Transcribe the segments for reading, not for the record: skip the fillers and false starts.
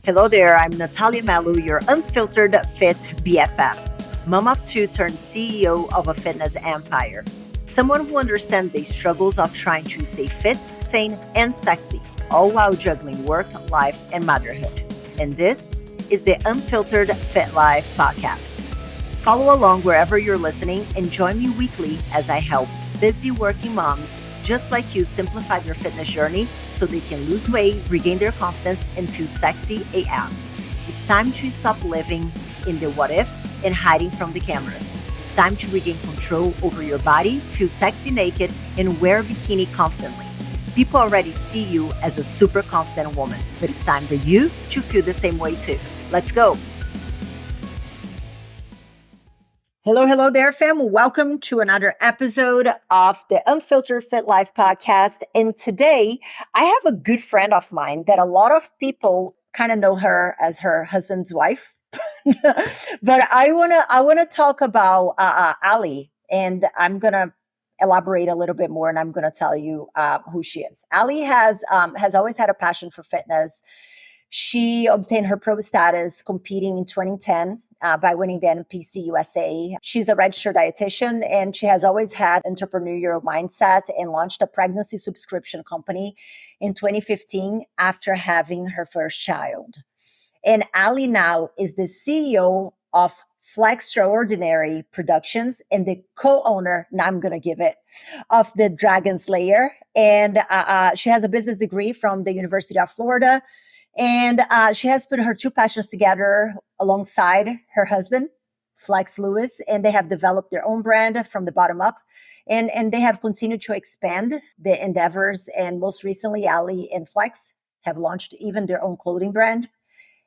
Hello there, I'm Nathalia Melo, your unfiltered fit BFF, mom of two turned CEO of a fitness empire. Someone who understands the struggles of trying to stay fit, sane, and sexy, all while juggling work, life, and motherhood. And this is the Unfiltered Fit Life Podcast. Follow along wherever you're listening and join me weekly as I help busy working moms just like you simplify their fitness journey so they can lose weight, regain their confidence, and feel sexy AF. It's time to stop living in the what ifs and hiding from the cameras. It's time to regain control over your body, feel sexy naked, and wear a bikini confidently. People already see you as a super confident woman, but it's time for you to feel the same way too. Let's go. Hello there, fam. Welcome to another episode of the Unfiltered Fit Life Podcast. And today I have a good friend of mine that a lot of people kind of know her as her husband's wife. But I wanna talk about Ali, and I'm gonna elaborate a little bit more, and I'm gonna tell you who she is. Ali has always had a passion for fitness. She obtained her pro status competing in 2010 by winning the NPC USA. She's a registered dietitian, and she has always had entrepreneurial mindset and launched a pregnancy subscription company in 2015 after having her first child. And Ali now is the CEO of Flextraordinary Productions and the co-owner, now I'm going to give it, of the Dragons Lair. And she has a business degree from the University of Florida. And she has put her two passions together alongside her husband, Alison Lewis, and they have developed their own brand from the bottom up. And they have continued to expand the endeavors. And most recently, Ali and Flex have launched even their own clothing brand,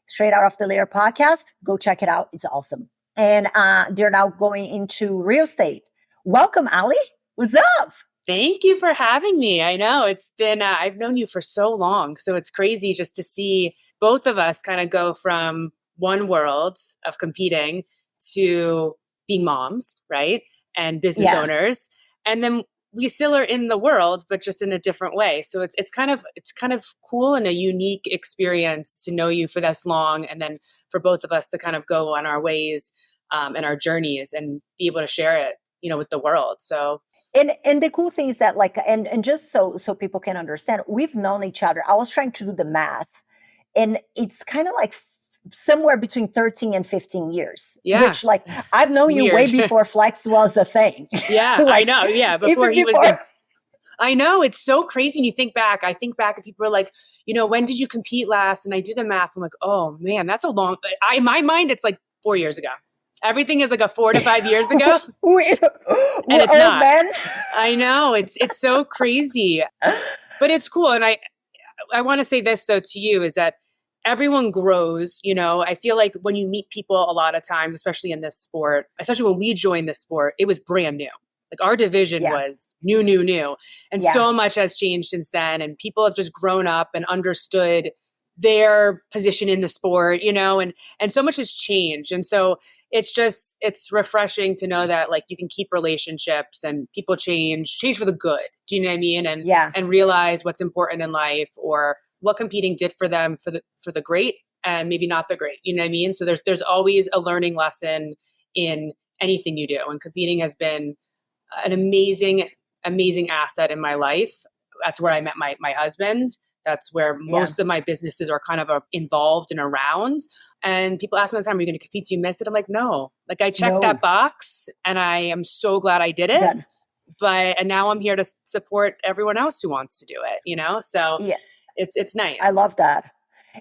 straight out of the Lair Podcast. Go check it out. It's awesome. And they're now going into real estate. Welcome, Ali. What's up? Thank you for having me. I know it's been, I've known you for so long. So it's crazy just to see both of us kind of go from one world of competing to being moms, right? And business owners. And then we still are in the world, but just in a different way. So it's kind of cool and a unique experience to know you for this long. And then for both of us to kind of go on our ways and our journeys and be able to share it, with the world. So. And the cool thing is that and just so people can understand, we've known each other. I was trying to do the math, and it's kind of like somewhere between 13 and 15 years. Yeah. Which I've known you way before Flex was a thing. Yeah, I know. Yeah. Before he was. I know. It's so crazy when you think back. I think back and people are like, when did you compete last? And I do the math. I'm like, oh man, that's a long, in my mind, it's like 4 years ago. Everything is like a 4 to 5 years ago. And it's not. Men. I know. It's so crazy. But it's cool. And I want to say this though to you is that everyone grows, I feel like when you meet people a lot of times, especially in this sport, especially when we joined this sport, it was brand new. Like our division was new. And so much has changed since then. And people have just grown up and understood their position in the sport, and so much has changed. And so it's refreshing to know that you can keep relationships and people change for the good. Do you know what I mean? And realize what's important in life or what competing did for them for the great and maybe not the great. You know what I mean? So there's always a learning lesson in anything you do. And competing has been an amazing asset in my life. That's where I met my husband. That's where most of my businesses are kind of involved and around. And people ask me all the time, are you going to compete? Do you miss it? I'm like, no. I checked that box and I am so glad I did it. Done. And now I'm here to support everyone else who wants to do it, So it's nice. I love that.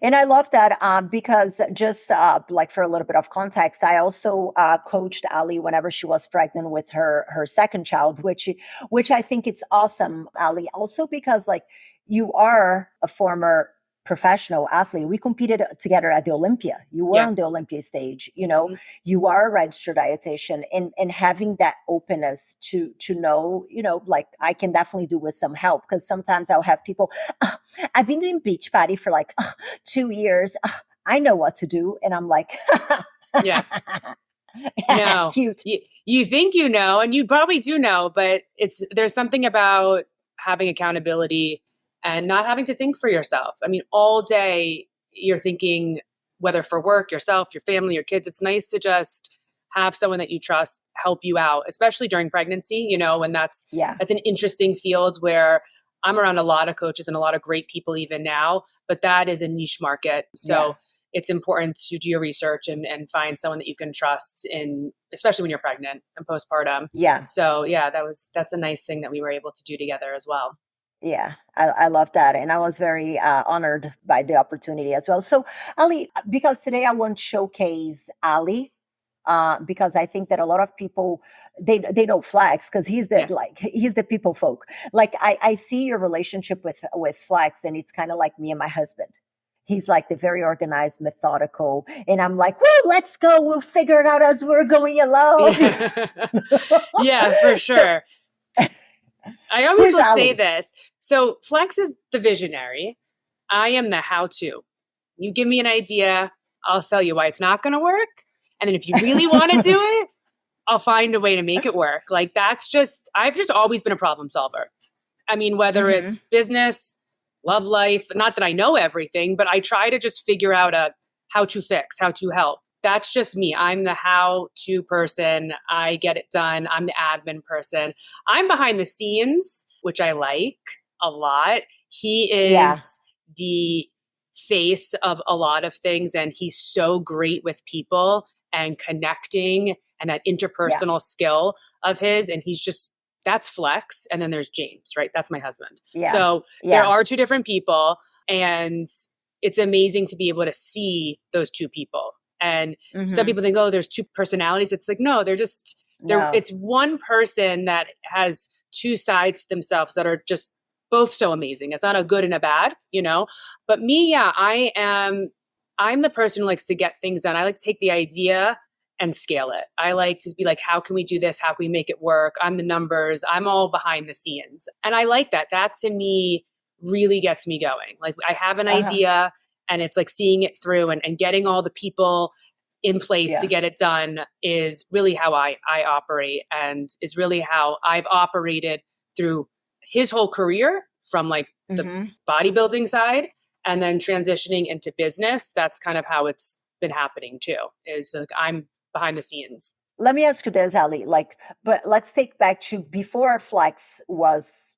And I love that because just for a little bit of context, I also coached Ali whenever she was pregnant with her second child, which I think it's awesome, Ali. Also because you are a former professional athlete. We competed together at the Olympia. You were on the Olympia stage, you are a registered dietitian and having that openness to know, I can definitely do with some help because sometimes I'll have people, I've been doing Beachbody for 2 years. I know what to do. And I'm like, no, cute. You think and you probably do know, but there's something about having accountability and not having to think for yourself. I mean, all day you're thinking, whether for work, yourself, your family, your kids, it's nice to just have someone that you trust help you out, especially during pregnancy, and that's an interesting field where I'm around a lot of coaches and a lot of great people even now, but that is a niche market. So it's important to do your research and find someone that you can trust especially when you're pregnant and postpartum. Yeah. So that's a nice thing that we were able to do together as well. Yeah, I love that. And I was very honored by the opportunity as well. So Ali, because today I want to showcase Ali, because I think that a lot of people, they know Flex because he's the people folk. Like I see your relationship with Flex, and it's kind of like me and my husband. He's like the very organized, methodical. And I'm like, well, let's go. We'll figure it out as we're going along. Yeah, for sure. I always will say this. So Flex is the visionary. I am the how-to. You give me an idea, I'll tell you why it's not going to work. And then if you really want to do it, I'll find a way to make it work. Like I've just always been a problem solver. I mean, whether it's business, love life, not that I know everything, but I try to just figure out how to fix, how to help. That's just me. I'm the how-to person. I get it done. I'm the admin person. I'm behind the scenes, which I like a lot. He is the face of a lot of things, and he's so great with people and connecting and that interpersonal skill of his. And that's Flex. And then there's James, right? That's my husband. Yeah. So there are two different people, and it's amazing to be able to see those two people. And some people think, oh, there's two personalities. It's like, no, it's one person that has two sides to themselves that are just both so amazing. It's not a good and a bad, but me, I'm the person who likes to get things done. I like to take the idea and scale it. I like to be like, how can we do this? How can we make it work? I'm the numbers. I'm all behind the scenes. And I like that. That to me really gets me going. Like I have an idea, and it's like seeing it through and getting all the people in place to get it done is really how I operate, and is really how I've operated through his whole career, from like the bodybuilding side and then transitioning into business. That's kind of how it's been happening too, is like I'm behind the scenes. Let me ask you this, Ali, but let's take back to before Flex was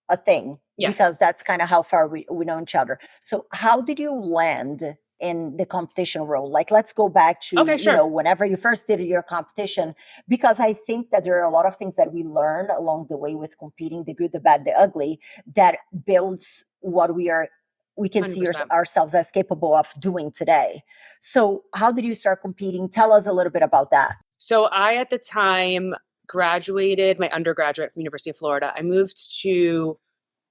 a thing, because that's kind of how far we know each other. So how did you land in the competition role? Like, let's go back to, whenever you first did your competition, because I think that there are a lot of things that we learn along the way with competing, the good, the bad, the ugly, that builds what we can 100%. See ourselves as capable of doing today. So how did you start competing? Tell us a little bit about that. So I, at the time, graduated my undergraduate from University of Florida. I moved to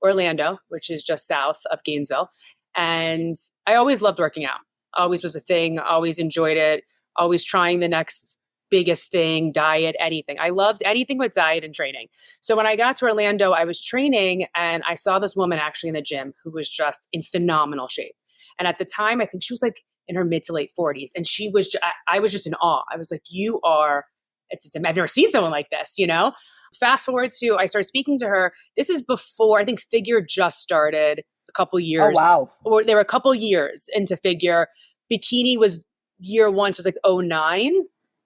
Orlando, which is just south of Gainesville. And I always loved working out. Always was a thing. Always enjoyed it. Always trying the next biggest thing, diet, anything. I loved anything with diet and training. So when I got to Orlando, I was training, and I saw this woman actually in the gym who was just in phenomenal shape. And at the time, I think she was like in her mid to late 40s. And I was just in awe. I was like, I've never seen someone like this, Fast forward to, I started speaking to her. This is before, I think Figure just started a couple years. Oh, wow. Or they were a couple years into Figure. Bikini was year one, so it was like 09.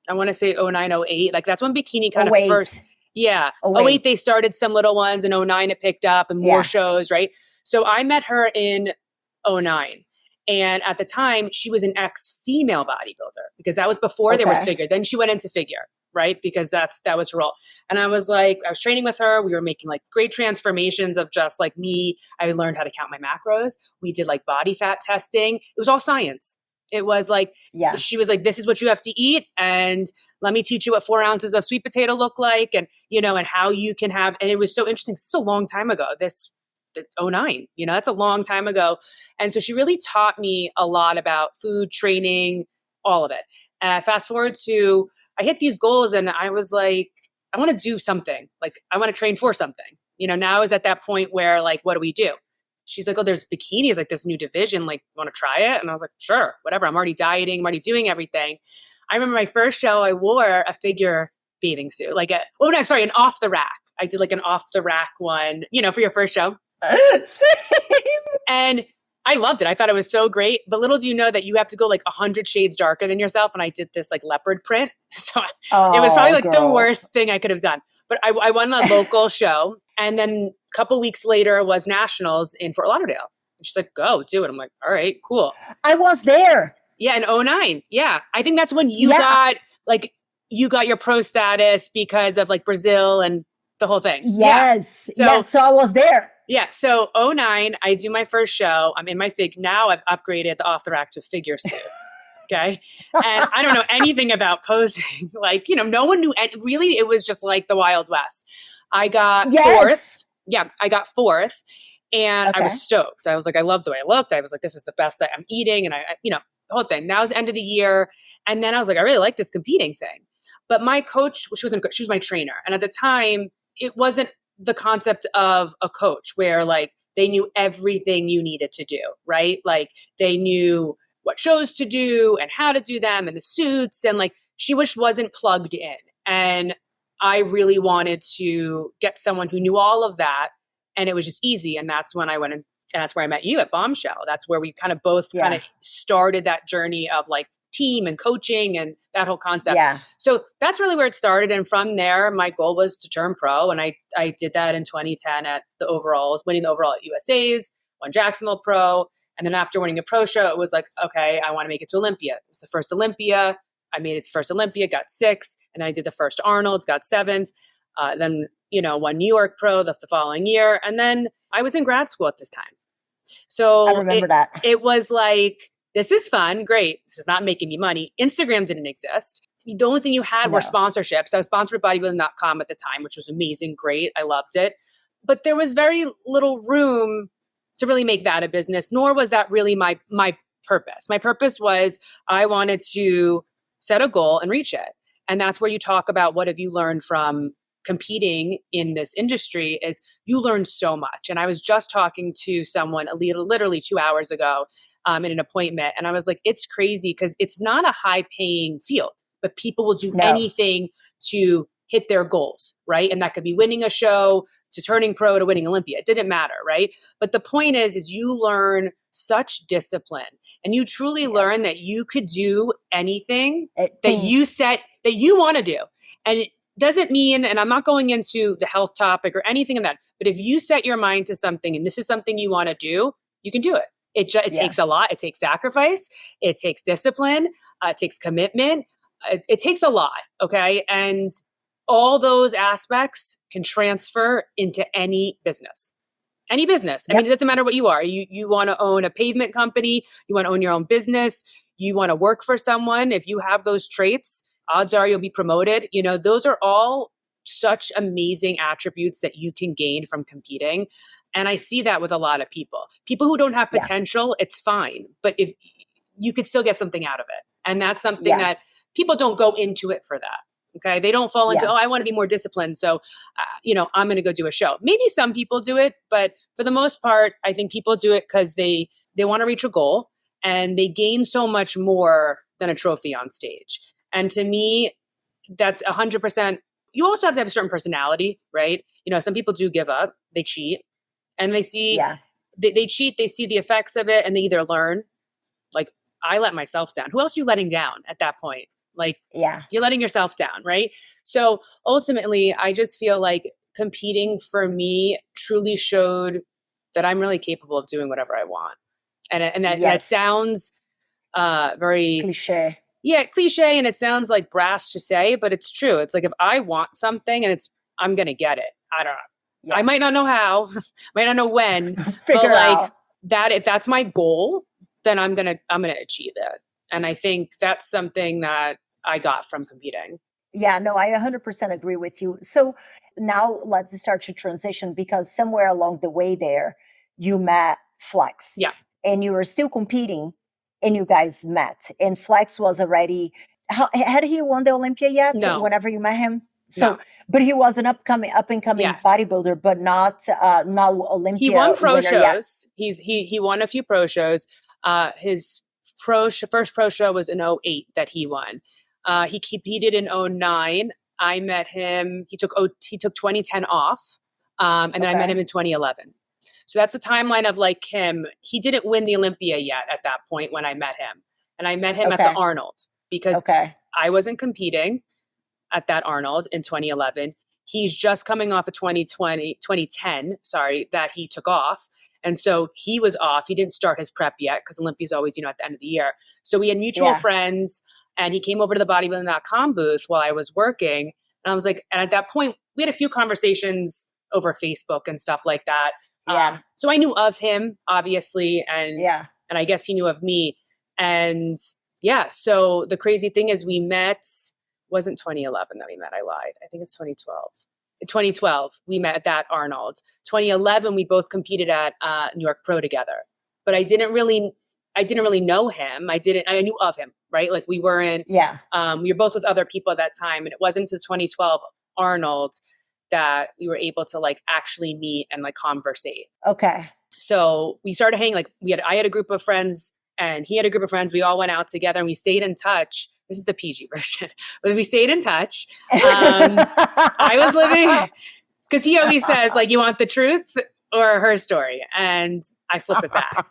I want to say 09, 08. Like that's when Bikini kind of first. Yeah. 08 they started some little ones, and 09 it picked up, and more shows, right? So I met her in 09. And at the time, she was an ex-female bodybuilder, because that was before there was Figure. Then she went into Figure, right? Because that was her role. And I was training with her. We were making like great transformations of just like me. I learned how to count my macros. We did like body fat testing. It was all science. It was like, she was like, this is what you have to eat. And let me teach you what 4 ounces of sweet potato look like. And, and how you can have, and it was so interesting. This is a long time ago. The 09, that's a long time ago. And so she really taught me a lot about food, training, all of it. Fast forward to, I hit these goals, and I was like, I want to do something. Like, I want to train for something. Now I was at that point where like, what do we do? She's like, oh, there's bikinis, like this new division. Like, want to try it? And I was like, sure, whatever. I'm already dieting. I'm already doing everything. I remember my first show, I wore a Figure bathing suit, an off the rack. I did like an off the rack one, for your first show. Same. And I loved it. I thought it was so great. But little do you know that you have to go like 100 shades darker than yourself. And I did this like leopard print. So it was probably like the worst thing I could have done. But I won a local show. And then a couple weeks later was nationals in Fort Lauderdale. And she's like, go do it. I'm like, all right, cool. I was there. Yeah, in 2009. Yeah. I think that's when you got your pro status because of like Brazil and the whole thing. Yes. Yeah. So I was there. Yeah. So 2009, I do my first show. I'm in my now I've upgraded the off the rack to a figure suit. Okay. And I don't know anything about posing. Like, no one knew. And really, it was just like the Wild West. I got fourth. Yeah. I got fourth. And I was stoked. I was like, I love the way I looked. I was like, this is the best that I'm eating. And the whole thing. Now is the end of the year. And then I was like, I really like this competing thing. But my coach, she was my trainer. And at the time, it wasn't the concept of a coach where like they knew everything you needed to do, right? Like they knew what shows to do and how to do them and the suits. And like, she wasn't plugged in. And I really wanted to get someone who knew all of that. And it was just easy. And that's when I went and that's where I met you at Bombshell. That's where we kind of both kind of started that journey of like team and coaching and that whole concept. Yeah. So that's really where it started. And from there, my goal was to turn pro. And I did that in 2010 at winning the overall at USA's, won Jacksonville Pro. And then after winning a pro show, it was like, okay, I want to make it to Olympia. It was the first Olympia. I made it to first Olympia, got 6th. And then I did the first Arnold, got 7th. Then, won New York Pro the following year. And then I was in grad school at this time. So I remember that. It was like, this is fun. Great. This is not making me money. Instagram didn't exist. The only thing you had were sponsorships. I was sponsored by bodybuilding.com at the time, which was amazing. Great. I loved it. But there was very little room to really make that a business, nor was that really my purpose. My purpose was I wanted to set a goal and reach it. And that's where you talk about what have you learned from competing in this industry is you learn so much. And I was just talking to someone literally 2 hours ago in an appointment. And I was like, it's crazy because it's not a high paying field, but people will do anything to hit their goals, right? And that could be winning a show to turning pro to winning Olympia. It didn't matter, right? But the point is you learn such discipline and you truly learn that you could do anything that you want to do. And it doesn't mean, and I'm not going into the health topic or anything of that, but if you set your mind to something and this is something you want to do, you can do it. It takes a lot. It takes sacrifice. It takes discipline. It takes commitment. It takes a lot. Okay. And all those aspects can transfer into any business. Any business. I mean, it doesn't matter what you are. You want to own a pavement company. You want to own your own business. You want to work for someone. If you have those traits, odds are you'll be promoted. Those are all such amazing attributes that you can gain from competing. And I see that with a lot of people. People who don't have potential, it's fine. But if you could still get something out of it. And that's something that people don't go into it for that. Okay. They don't fall into, I want to be more disciplined. So, I'm going to go do a show. Maybe some people do it, but for the most part, I think people do it because they want to reach a goal and they gain so much more than a trophy on stage. And to me, that's 100%. You also have to have a certain personality, right? Some people do give up, they cheat. And they see, they cheat, they see the effects of it, and they either learn, like, I let myself down. Who else are you letting down at that point? Like, you're letting yourself down, right? So ultimately, I just feel like competing for me truly showed that I'm really capable of doing whatever I want. And that sounds very cliche. Yeah, cliche, and it sounds like brash to say, but it's true. It's like if I want something and I'm going to get it. I don't know. Yeah. I might not know how, might not know when, but like that, if that's my goal, then I'm going to achieve it. And I think that's something that I got from competing. Yeah, no, I 100% agree with you. So now let's start to transition because somewhere along the way there, you met Flex. Yeah. And you were still competing and you guys met. And Flex was already, had he won the Olympia yet? No. Whenever you met him? So, but he was an up and coming bodybuilder, but not Olympia. He won pro shows. He won a few pro shows. His first pro show was in 2008 that he won. He competed in 2009. I met him. He took 2010 off, and then I met him in 2011. So that's the timeline of like him. He didn't win the Olympia yet at that point when I met him. And I met him at the Arnold because I wasn't competing at that Arnold in 2011. He's just coming off of 2010, that he took off. And so he was off. He didn't start his prep yet because Olympia's always, at the end of the year. So we had mutual friends, and he came over to the bodybuilding.com booth while I was working. And I was like, and at that point, we had a few conversations over Facebook and stuff like that. So I knew of him, obviously. And I guess he knew of me. And so the crazy thing is we met, wasn't 2011 that we met. I lied. I think it's 2012. In 2012, we met at that Arnold. 2011, we both competed at New York Pro together. But I didn't really know him. I knew of him, right? Like we weren't, we were both with other people at that time. And it wasn't until 2012 Arnold that we were able to like actually meet and like conversate. Okay. So we started hanging, like I had a group of friends and he had a group of friends. We all went out together and we stayed in touch. This is the PG version, but we stayed in touch. I was living, because he always says like, you want the truth or her story? And I flip it back.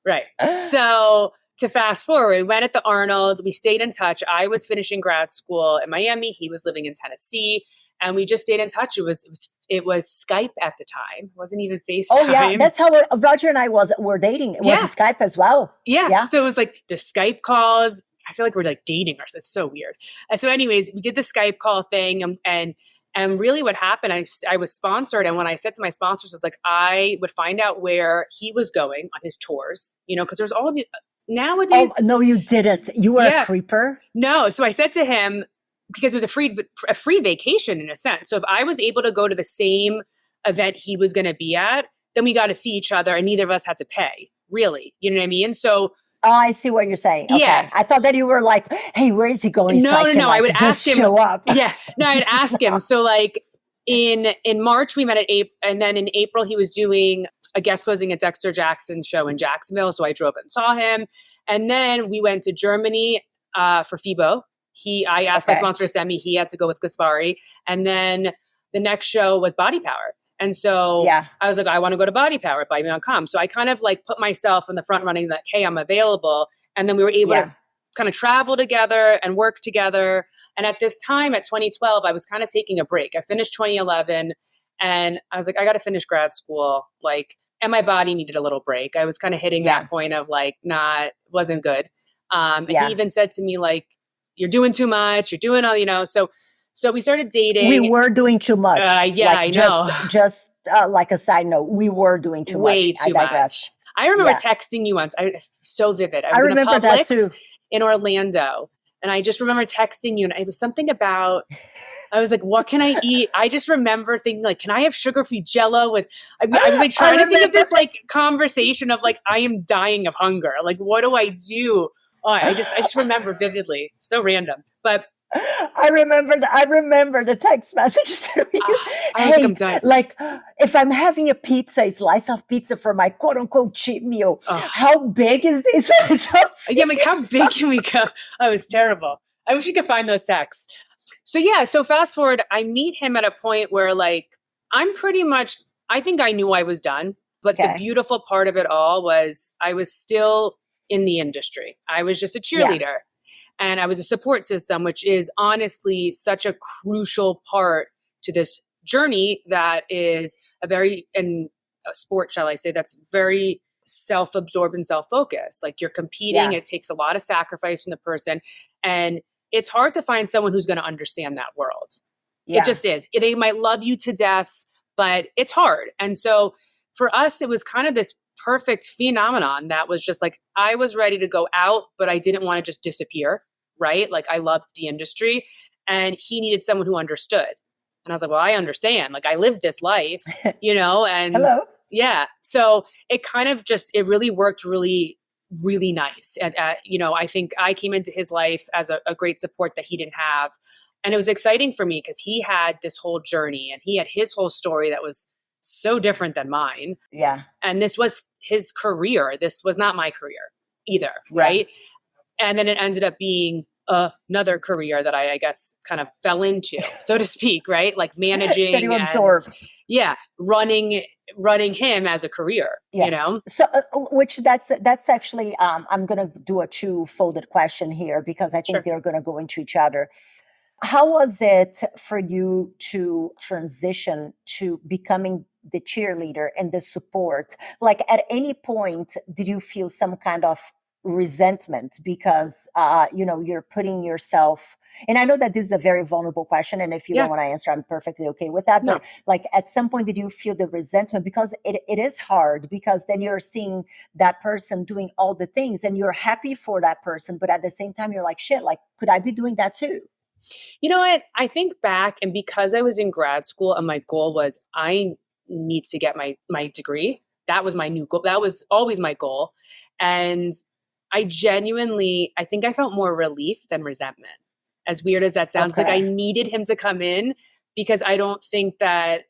Right. So to fast forward, we went at the Arnold, we stayed in touch. I was finishing grad school in Miami. He was living in Tennessee. And we just stayed in touch. It was Skype at the time. It wasn't even FaceTime. Oh yeah, that's how Roger and I were dating. It was Skype as well. Yeah. So it was like the Skype calls. I feel like we're like dating ourselves. It's so weird. And so anyways, we did the Skype call thing. And really what happened, I was sponsored. And when I said to my sponsors, I was like, I would find out where he was going on his tours, because there's all of the nowadays. Oh, no, you didn't. You were a creeper? No. So I said to him, because it was a free vacation in a sense. So if I was able to go to the same event he was going to be at, then we got to see each other and neither of us had to pay, really. You know what I mean? So oh, I see what you're saying. Okay. Yeah. I thought that you were like, hey, where is he going? No, I would just ask him. Show up. Yeah. No, I'd ask him. So like in March, we met at April, and then in April, he was doing a guest posing at Dexter Jackson's show in Jacksonville. So I drove and saw him. And then we went to Germany for FIBO. I asked my sponsor to send me, he had to go with Gaspari. And then the next show was Body Power. And so I was like, I want to go to Body Power at bodybuilding.com. So I kind of like put myself in the front running that, hey, I'm available. And then we were able to kind of travel together and work together. And at this time, at 2012, I was kind of taking a break. I finished 2011 and I was like, I got to finish grad school. And my body needed a little break. I was kind of hitting that point of like, wasn't good. And he even said to me, like, you're doing too much. You're doing all, So we started dating. We were doing too much. I know. Just like a side note, we were doing too much. Way too much. I remember texting you once. So vivid. I was in a remember Publix that too. In Orlando. And I just remember texting you. And it was something about, I was like, what can I eat? I just remember thinking like, can I have sugar-free Jell-O with, I was like trying to think of this like conversation of like, I am dying of hunger. Like, what do I do? Oh, I just remember vividly. So random. But I remember the text messages. Like if I'm having a pizza, a slice of pizza for my quote unquote cheat meal, how big is this? Like how big can we go? Oh, it was terrible. I wish we could find those texts. So fast forward, I meet him at a point where like, I think I knew I was done, but the beautiful part of it all was I was still in the industry. I was just a cheerleader and I was a support system, which is honestly such a crucial part to this journey that is in a sport, shall I say, that's very self-absorbed and self-focused. Like you're competing, it takes a lot of sacrifice from the person. And it's hard to find someone who's going to understand that world. It just is. They might love you to death, but it's hard. And so for us, it was kind of this perfect phenomenon that was just like, I was ready to go out, but I didn't want to just disappear, right? Like I loved the industry and he needed someone who understood. And I was like, well, I understand. Like I lived this life, and Hello. So it kind of it really worked really, really nice. And, I think I came into his life as a great support that he didn't have. And it was exciting for me because he had this whole journey and he had his whole story that was so different than mine. Yeah. And this was his career. This was not my career either. Right. And then it ended up being another career that I guess kind of fell into, so to speak, right? Like managing. That you absorb. Running running him as a career, you know? So, which that's actually, I'm going to do a two-folded question here because I think Sure. they're going to go into each other. How was it for you to transition to becoming the cheerleader and the support? Like at any point, did you feel some kind of resentment because, you're putting yourself, and I know that this is a very vulnerable question. And if you don't Yeah. want to answer, I'm perfectly okay with that. No. But like at some point, did you feel the resentment? Because it is hard because then you're seeing that person doing all the things and you're happy for that person. But at the same time, you're like, shit, like, could I be doing that too? You know what? I think back, and because I was in grad school and my goal was I need to get my degree. That was my new goal. That was always my goal. And I think I felt more relief than resentment. As weird as that sounds, like I needed him to come in because I don't think that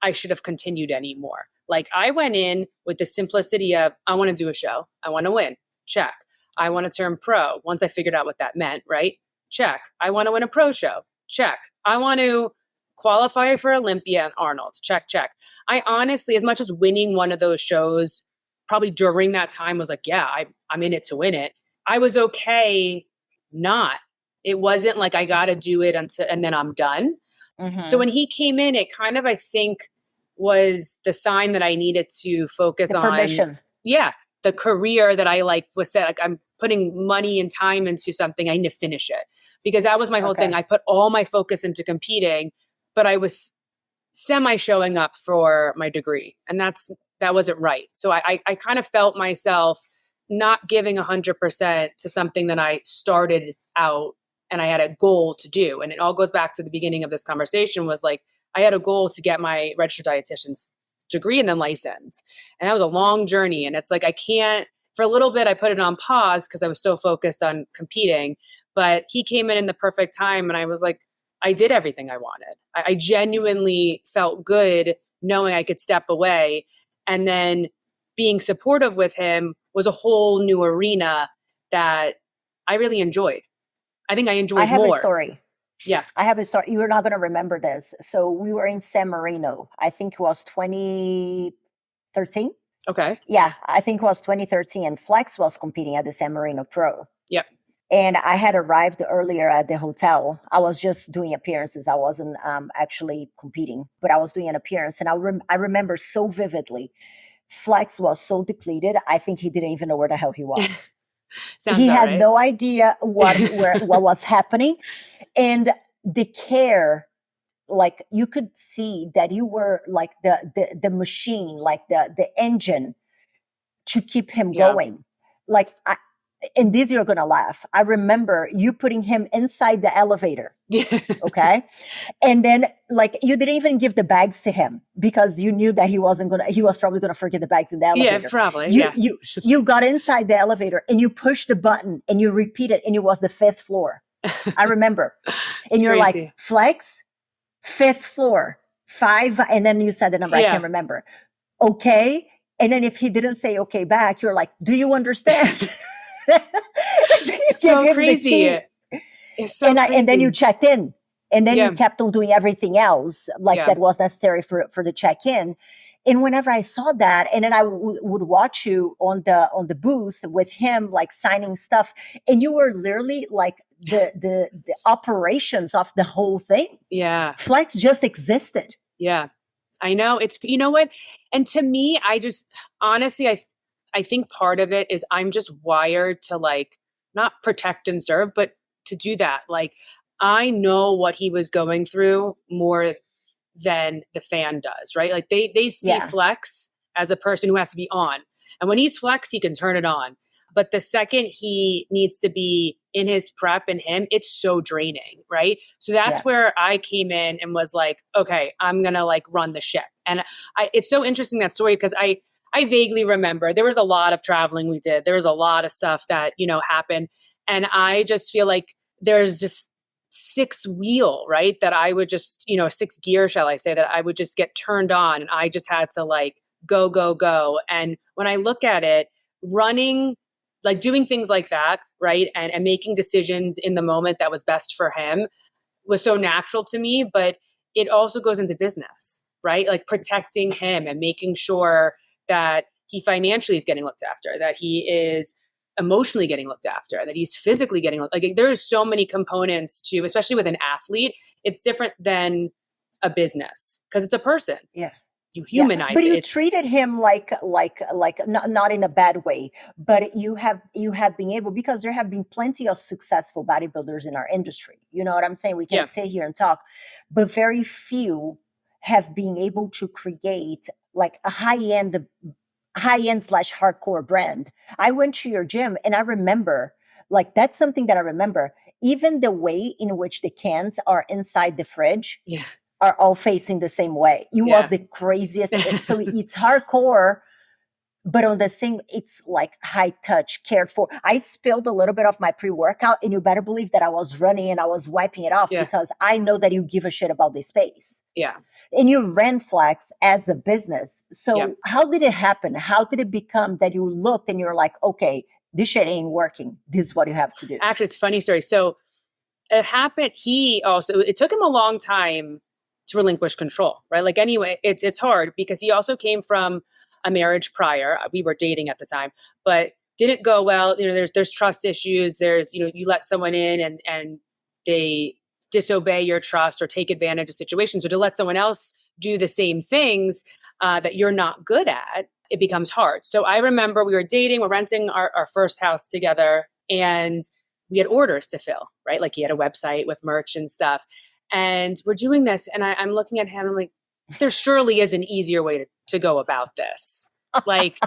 I should have continued anymore. Like I went in with the simplicity of, I want to do a show. I want to win. Check. I want to turn pro once I figured out what that meant, right? Check. I want to win a pro show. Check. I want to qualify for Olympia and Arnold. Check, check. I honestly, as much as winning one of those shows, probably during that time was like, yeah, I'm in it to win it. I was okay not. It wasn't like I got to do it and then I'm done. Mm-hmm. So when he came in, it kind of, I think, was the sign that I needed to focus on. Permission. Yeah. The career that I was said, like I'm putting money and time into something, I need to finish it. Because that was my whole thing. I put all my focus into competing, but I was semi showing up for my degree. And that wasn't right. So I kind of felt myself not giving 100% to something that I started out and I had a goal to do. And it all goes back to the beginning of this conversation was like, I had a goal to get my registered dietitian's degree and then license. And that was a long journey. And it's like, I can't, for a little bit, I put it on pause because I was so focused on competing, but he came in the perfect time. And I was like, I did everything I wanted. I genuinely felt good knowing I could step away. And then being supportive with him was a whole new arena that I really enjoyed. I think I enjoyed more. I have a story. Yeah. I have a story. You're not going to remember this. So we were in San Marino. I think it was 2013. Okay. Yeah, I think it was 2013. And Flex was competing at the San Marino Pro. Yep. And I had arrived earlier at the hotel. I was just doing appearances. I wasn't actually competing, but I was doing an appearance. And I remember so vividly, Flex was so depleted. I think he didn't even know where the hell he was. He had right. no idea what was happening. And the care, like you could see that you were like the machine, like the engine to keep him going. Like and this you're gonna laugh. I remember you putting him inside the elevator. Okay. And then like you didn't even give the bags to him because you knew that he was probably gonna forget the bags in the elevator. Yeah, probably. You got inside the elevator and you pushed the button and you repeated and it was the 5th floor. I remember. And you're crazy. like, Flex, 5th floor, 5. And then you said the number. I can't remember. Okay. And then if he didn't say okay back, you're like, do you understand? So crazy. It's so crazy. And then you checked in. And then you kept on doing everything else that was necessary for the check-in. And whenever I saw that, and then I would watch you on the booth with him, like signing stuff, and you were literally like the operations of the whole thing. Yeah. Flex just existed. Yeah. I know. It's, you know what? And to me, I just, honestly, I think part of it is I'm just wired to like, not protect and serve, but to do that. Like, I know what he was going through more than the fan does, right? Like they see Flex as a person who has to be on. And when he's Flex, he can turn it on. But the second he needs to be in his prep and him, it's so draining, right? So that's where I came in and was like, okay, I'm going to like run the ship. And it's so interesting, that story, because I vaguely remember there was a lot of traveling we did. There was a lot of stuff that, happened. And I just feel like there's just 6 wheel, right? That I would just, 6 gear, shall I say, that I would just get turned on and I just had to like go, go, go. And when I look at it, running, like doing things like that, right? And making decisions in the moment that was best for him was so natural to me, but it also goes into business. right? Like protecting him and making sure that he financially is getting looked after, that he is emotionally getting looked after, that he's physically getting looked. Like there are so many components to, especially with an athlete, it's different than a business because it's a person. Yeah. You humanize but you it. treated him like not in a bad way, but you have been able, because there have been plenty of successful bodybuilders in our industry. You know what I'm saying? We can sit here and talk, but very few have been able to create like a high-end / hardcore brand. I went to your gym and I remember, like, that's something that I remember, even the way in which the cans are inside the fridge. Yeah. Are all facing the same way. It was the craziest. So it's hardcore, but on the same, it's like high touch, cared for. I spilled a little bit of my pre-workout, and you better believe that I was running and I was wiping it off because I know that you give a shit about the space. Yeah. And you ran Flex as a business. So how did it happen? How did it become that you looked and you're like, okay, this shit ain't working. This is what you have to do. Actually, it's a funny story. So it happened. It took him a long time to relinquish control, right? Like anyway, it's hard because he also came from a marriage prior. We were dating at the time, but didn't go well. You know, there's trust issues. There's, you know, you let someone in and they disobey your trust or take advantage of situations. So to let someone else do the same things that you're not good at, it becomes hard. So I remember we were dating, we're renting our first house together, and we had orders to fill, right? Like he had a website with merch and stuff. And we're doing this, and I'm looking at him. I'm like, there surely is an easier way to go about this. Like,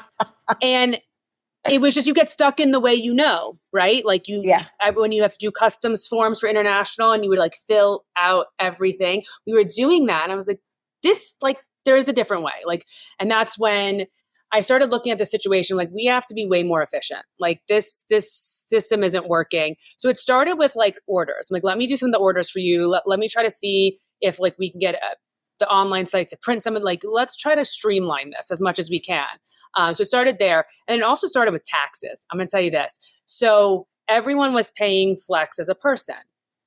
and it was just, you get stuck in the way, you know, right? Like when you have to do customs forms for international and you would like fill out everything, we were doing that. And I was like, there is a different way. Like, and that's when I started looking at the situation, like we have to be way more efficient. Like this system isn't working. So it started with like orders. I'm like, let me do some of the orders for you. Let me try to see if like we can get the online site to print something. Like, let's try to streamline this as much as we can. So it started there. And it also started with taxes. I'm going to tell you this. So everyone was paying Flex as a person.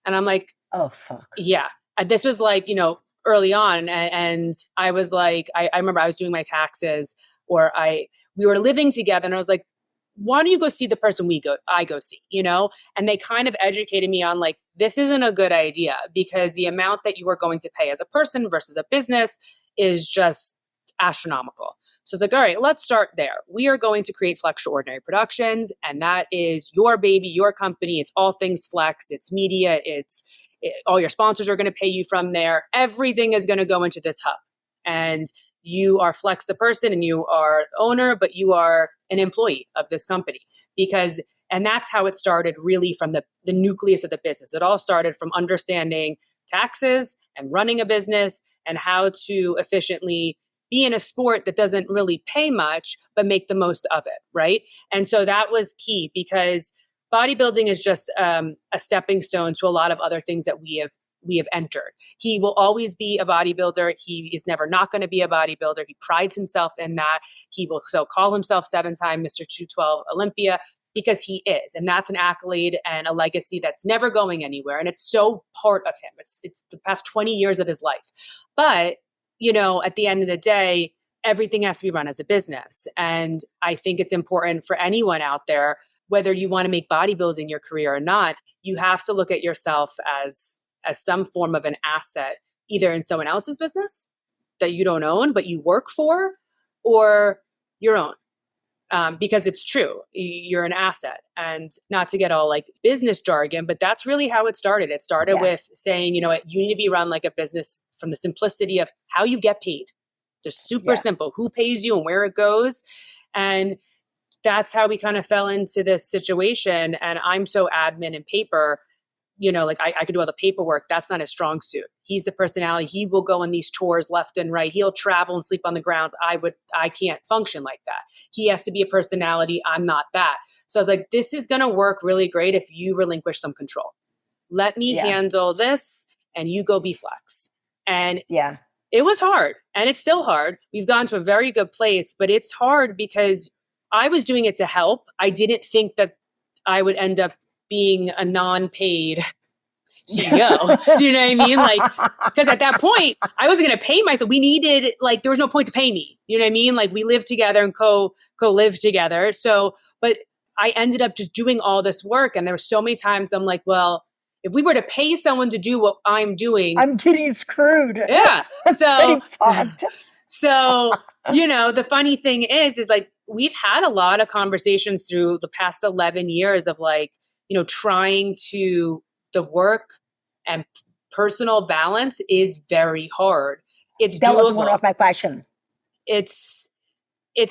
And I'm like, oh, fuck. Yeah. And this was like, you know, early on. And I was like, I remember I was doing my taxes, or we were living together, and I was like, why don't you go see the person I go see, you know? And they kind of educated me on like, this isn't a good idea because the amount that you are going to pay as a person versus a business is just astronomical. So it's like, all right, let's start there. We are going to create Flextraordinary Productions, and that is your baby, your company. It's all things Flex, it's media, all your sponsors are going to pay you from there. Everything is going to go into this hub. And you are Flex the person and you are the owner, but you are an employee of this company. And that's how it started, really from the nucleus of the business. It all started from understanding taxes and running a business and how to efficiently be in a sport that doesn't really pay much, but make the most of it, right? And so that was key, because bodybuilding is just a stepping stone to a lot of other things that we have entered. He will always be a bodybuilder. He is never not going to be a bodybuilder. He prides himself in that. He will so call himself 7-time Mr. 212 Olympia because he is. And that's an accolade and a legacy that's never going anywhere. And it's so part of him. It's the past 20 years of his life. But, you know, at the end of the day, everything has to be run as a business. And I think it's important for anyone out there, whether you want to make bodybuilding your career or not, you have to look at yourself as some form of an asset, either in someone else's business that you don't own, but you work for, or your own. Because it's true, you're an asset. And not to get all like business jargon, but that's really how it started. It started with saying, you know what, you need to be run like a business from the simplicity of how you get paid. Just super simple, who pays you and where it goes. And that's how we kind of fell into this situation. And I'm so admin and paper, you know, like I could do all the paperwork. That's not his strong suit. He's a personality. He will go on these tours left and right. He'll travel and sleep on the grounds. I can't function like that. He has to be a personality. I'm not that. So I was like, this is going to work really great if you relinquish some control. Let me handle this and you go be Flex. And it was hard, and it's still hard. We've gone to a very good place, but it's hard because I was doing it to help. I didn't think that I would end up being a non-paid CEO. Do you know what I mean? Like, because at that point, I wasn't going to pay myself. We needed, like, there was no point to pay me. You know what I mean? Like, we lived together and co-lived together. So, but I ended up just doing all this work. And there were so many times I'm like, well, if we were to pay someone to do what I'm doing, I'm getting screwed. Yeah. I'm getting fucked. So, the funny thing is like, we've had a lot of conversations through the past 11 years of like, trying to, the work and personal balance is very hard. It's that doable. was one of my questions. It's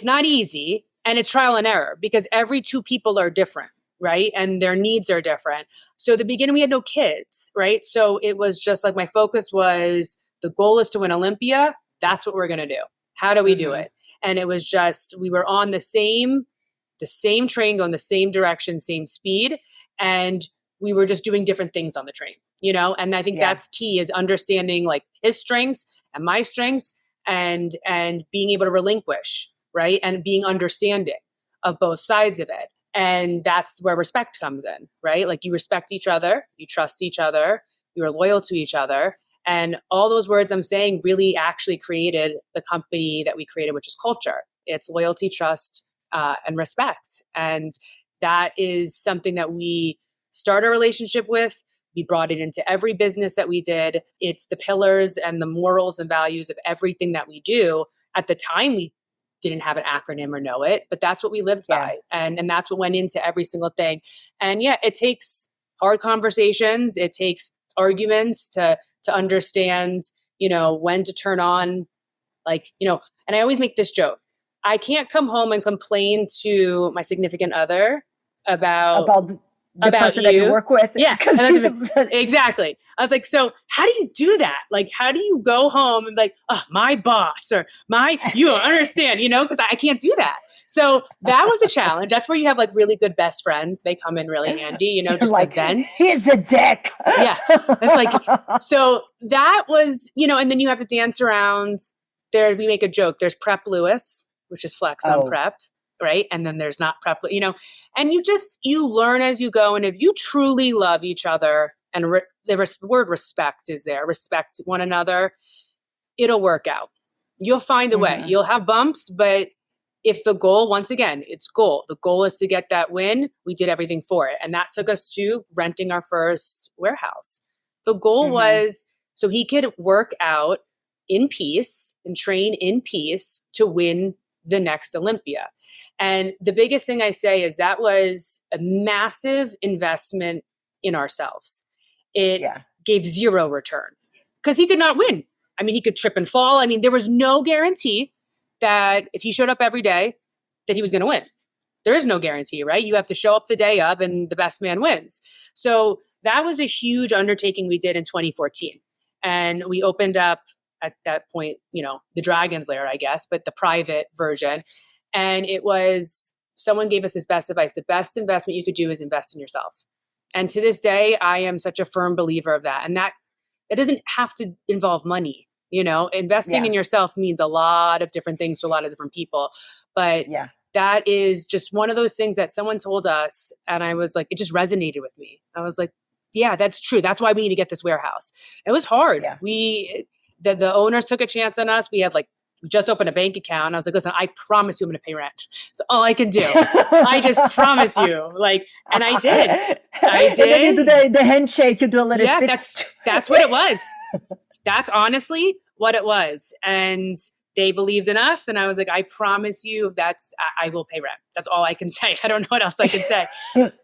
not easy, and it's trial and error because every two people are different, right? And their needs are different. So at the beginning, we had no kids, right? So it was just like my focus was the goal is to win Olympia. That's what we're going to do. How do we do it? And it was just, we were on the same train, going the same direction, same speed. And we were just doing different things on the train, And I think that's key, is understanding like his strengths and my strengths and being able to relinquish, right? And being understanding of both sides of it. And that's where respect comes in, right? Like you respect each other, you trust each other, you are loyal to each other. And all those words I'm saying really actually created the company that we created, which is culture. It's loyalty, trust, and respect. And that is something that we start a relationship with. We brought it into every business that we did. It's the pillars and the morals and values of everything that we do. At the time, we didn't have an acronym or know it, but that's what we lived by. And that's what went into every single thing. And it takes hard conversations. It takes arguments to understand, when to turn on, like, and I always make this joke. I can't come home and complain to my significant other about the person that you work with. Yeah, exactly. I was like, so how do you do that? Like, how do you go home and like, oh, my boss or you don't understand, because I can't do that. So that was a challenge. That's where you have like really good best friends. They come in really handy, just like, to vent. He's a dick. Yeah. It's like, so that was, and then you have to dance around there. We make a joke. There's Prep Lewis, which is flex on prep. Right. And then there's not prep, and you learn as you go. And if you truly love each other and the word respect is there, respect one another, it'll work out. You'll find a way. You'll have bumps, but if the goal, once again, the goal is to get that win. We did everything for it. And that took us to renting our first warehouse. The goal was so he could work out in peace and train in peace to win the next Olympia. And the biggest thing I say is that was a massive investment in ourselves. It gave zero return because he could not win. I mean, he could trip and fall. I mean, there was no guarantee that if he showed up every day that he was going to win. There is no guarantee, right? You have to show up the day of and the best man wins. So that was a huge undertaking we did in 2014. And we opened up at that point, the Dragons Lair, I guess, but the private version. And it was, someone gave us his best advice. The best investment you could do is invest in yourself. And to this day, I am such a firm believer of that. And that doesn't have to involve money. Investing in yourself means a lot of different things to a lot of different people. But that is just one of those things that someone told us. And I was like, it just resonated with me. I was like, yeah, that's true. That's why we need to get this warehouse. It was hard. Yeah. The owners took a chance on us. We had just opened a bank account. And I was like, listen, I promise you I'm going to pay rent. That's all I can do. I just promise you. And I did. And then you do the handshake, you do a little spit. That's what it was. That's honestly what it was. And they believed in us. And I was like, I promise you I will pay rent. That's all I can say. I don't know what else I can say.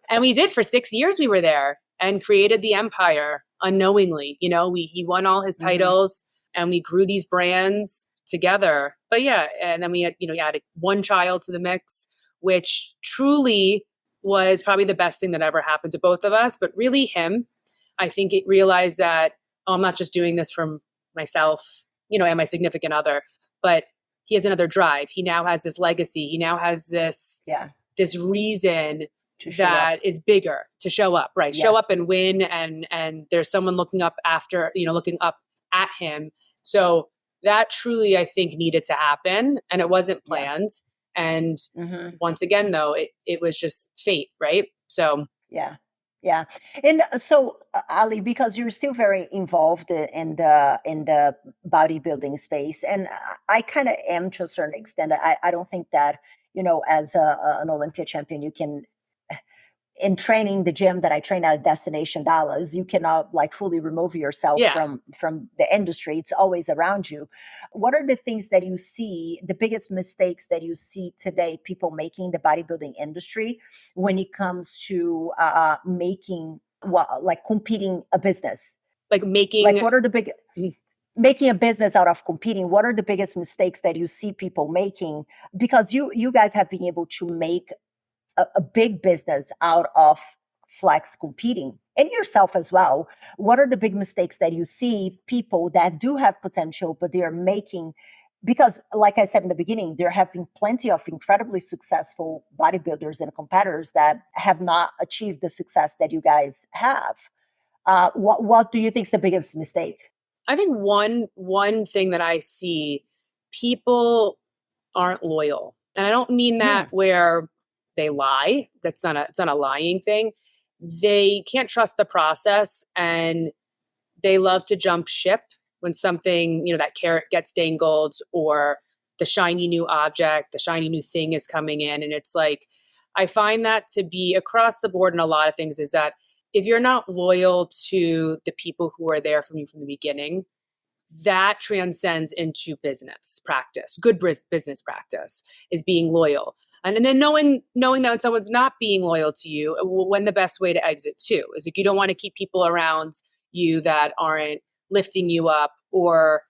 And we did for 6 years. We were there and created the empire unknowingly. He won all his titles and we grew these brands together. But and then we had, added one child to the mix, which truly was probably the best thing that ever happened to both of us, but really him. I think it realized that, I'm not just doing this for myself, and my significant other, but he has another drive. He now has this legacy. He now has this reason that is bigger to show up, right? Show up and win. And there's someone looking up looking up at him. So that truly, I think, needed to happen, and it wasn't planned. And once again, though, it was just fate, right? So Yeah. And so, Ali, because you're still very involved in the bodybuilding space, and I kind of am to a certain extent. I don't think that, as an Olympia champion, you can, in training the gym that I train at Destination Dallas, you cannot like fully remove yourself Yeah. from the industry. It's always around you. What are the things that you see, the biggest mistakes that you see today, people making the bodybuilding industry when it comes to making like competing a business? Like Like making, what are the big making a business out of competing? What are the biggest mistakes that you see people making? Because you guys have been able to make a big business out of flex competing and yourself as well. What are the big mistakes that you see people that do have potential, but they are making? Because, like I said in the beginning, there have been plenty of incredibly successful bodybuilders and competitors that have not achieved the success that you guys have. What do you think is the biggest mistake? I think one thing that I see, people aren't loyal. And I don't mean Hmm. that where they lie. It's not a lying thing. They can't trust the process, and they love to jump ship when something, that carrot gets dangled, or the shiny new object, the shiny new thing is coming in. And it's like, I find that to be across the board in a lot of things, is that if you're not loyal to the people who are there from you from the beginning, that transcends into business practice. Good business practice is being loyal. And then knowing that when someone's not being loyal to you, when the best way to exit too is, like, you don't want to keep people around you that aren't lifting you up, or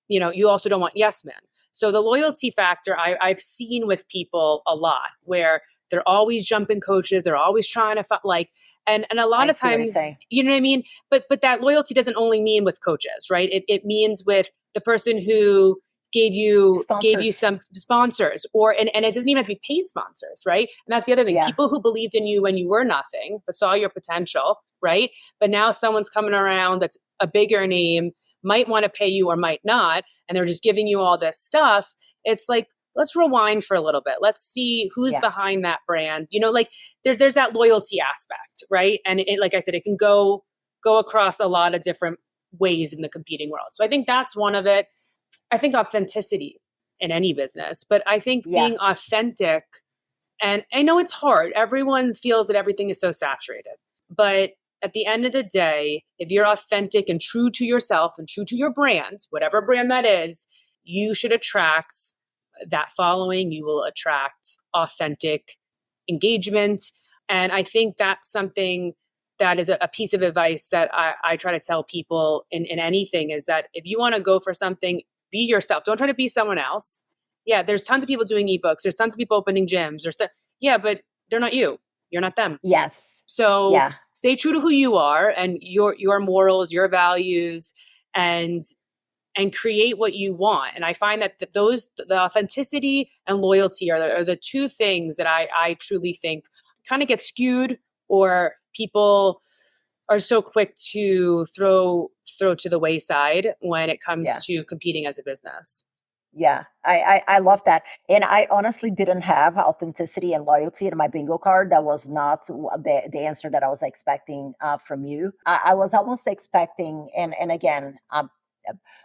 you also don't want yes men. So the loyalty factor, I've seen with people a lot, where they're always jumping coaches, they're always trying to and a lot I of see what you're times, saying. you know what I mean? But that loyalty doesn't only mean with coaches, right? It means with the person who gave you Sponsors. some sponsors, and it doesn't even have to be paid sponsors, right? And that's the other thing. Yeah. People who believed in you when you were nothing, but saw your potential, right? But now someone's coming around that's a bigger name, might want to pay you or might not, and they're just giving you all this stuff. It's like, let's rewind for a little bit. Let's see who's Yeah. behind that brand. Like there's that loyalty aspect, right? And it, like I said, it can go across a lot of different ways in the competing world. So I think that's one of it. I think authenticity in any business, but I think Yeah. being authentic, and I know it's hard. Everyone feels that everything is so saturated, but at the end of the day, if you're authentic and true to yourself and true to your brand, whatever brand that is, you should attract that following. You will attract authentic engagement. And I think that's something that is a piece of advice that I try to tell people in anything, is that if you want to go for something, be yourself. Don't try to be someone else. Yeah, there's tons of people doing ebooks. There's tons of people opening gyms. Yeah, but they're not you. You're not them. Yes. So Yeah. stay true to who you are and your morals, your values, and create what you want. And I find that the authenticity and loyalty are the two things that I truly think kind of get skewed, or people are so quick to throw to the wayside when it comes Yeah. to competing as a business. Yeah, I love that. And I honestly didn't have authenticity and loyalty in my bingo card. That was not the answer that I was expecting from you. I was almost expecting, and again,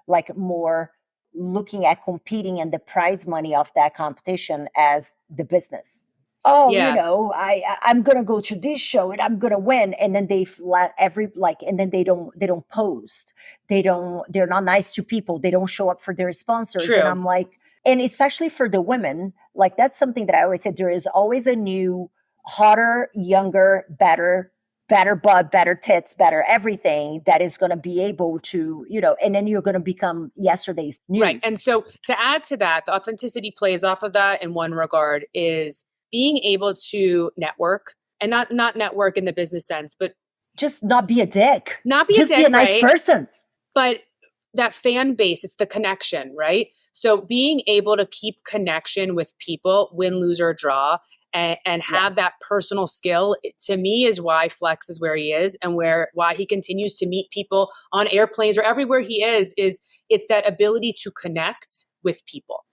like more looking at competing and the prize money of that competition as the business. Oh, Yeah, I'm gonna go to this show and I'm gonna win, and then they let and then they don't post, they're not nice to people, they don't show up for their sponsors, and true. I'm like, and especially for the women, like that's something that I always said, there is always a new, hotter, younger, better butt, better tits, better everything that is going to be able to, and then you're going to become yesterday's Right. And news. so to add to that, the authenticity plays off of that in one regard, is being able to network, and not network in the business sense, but Just not be a dick. not be a Just be a dick, nice right? person. But that fan base, it's the connection, right? So being able to keep connection with people, win, lose, or draw, and Yeah. have that personal skill, to me, is why Flex is where he is, and why he continues to meet people on airplanes or everywhere he is it's that ability to connect with people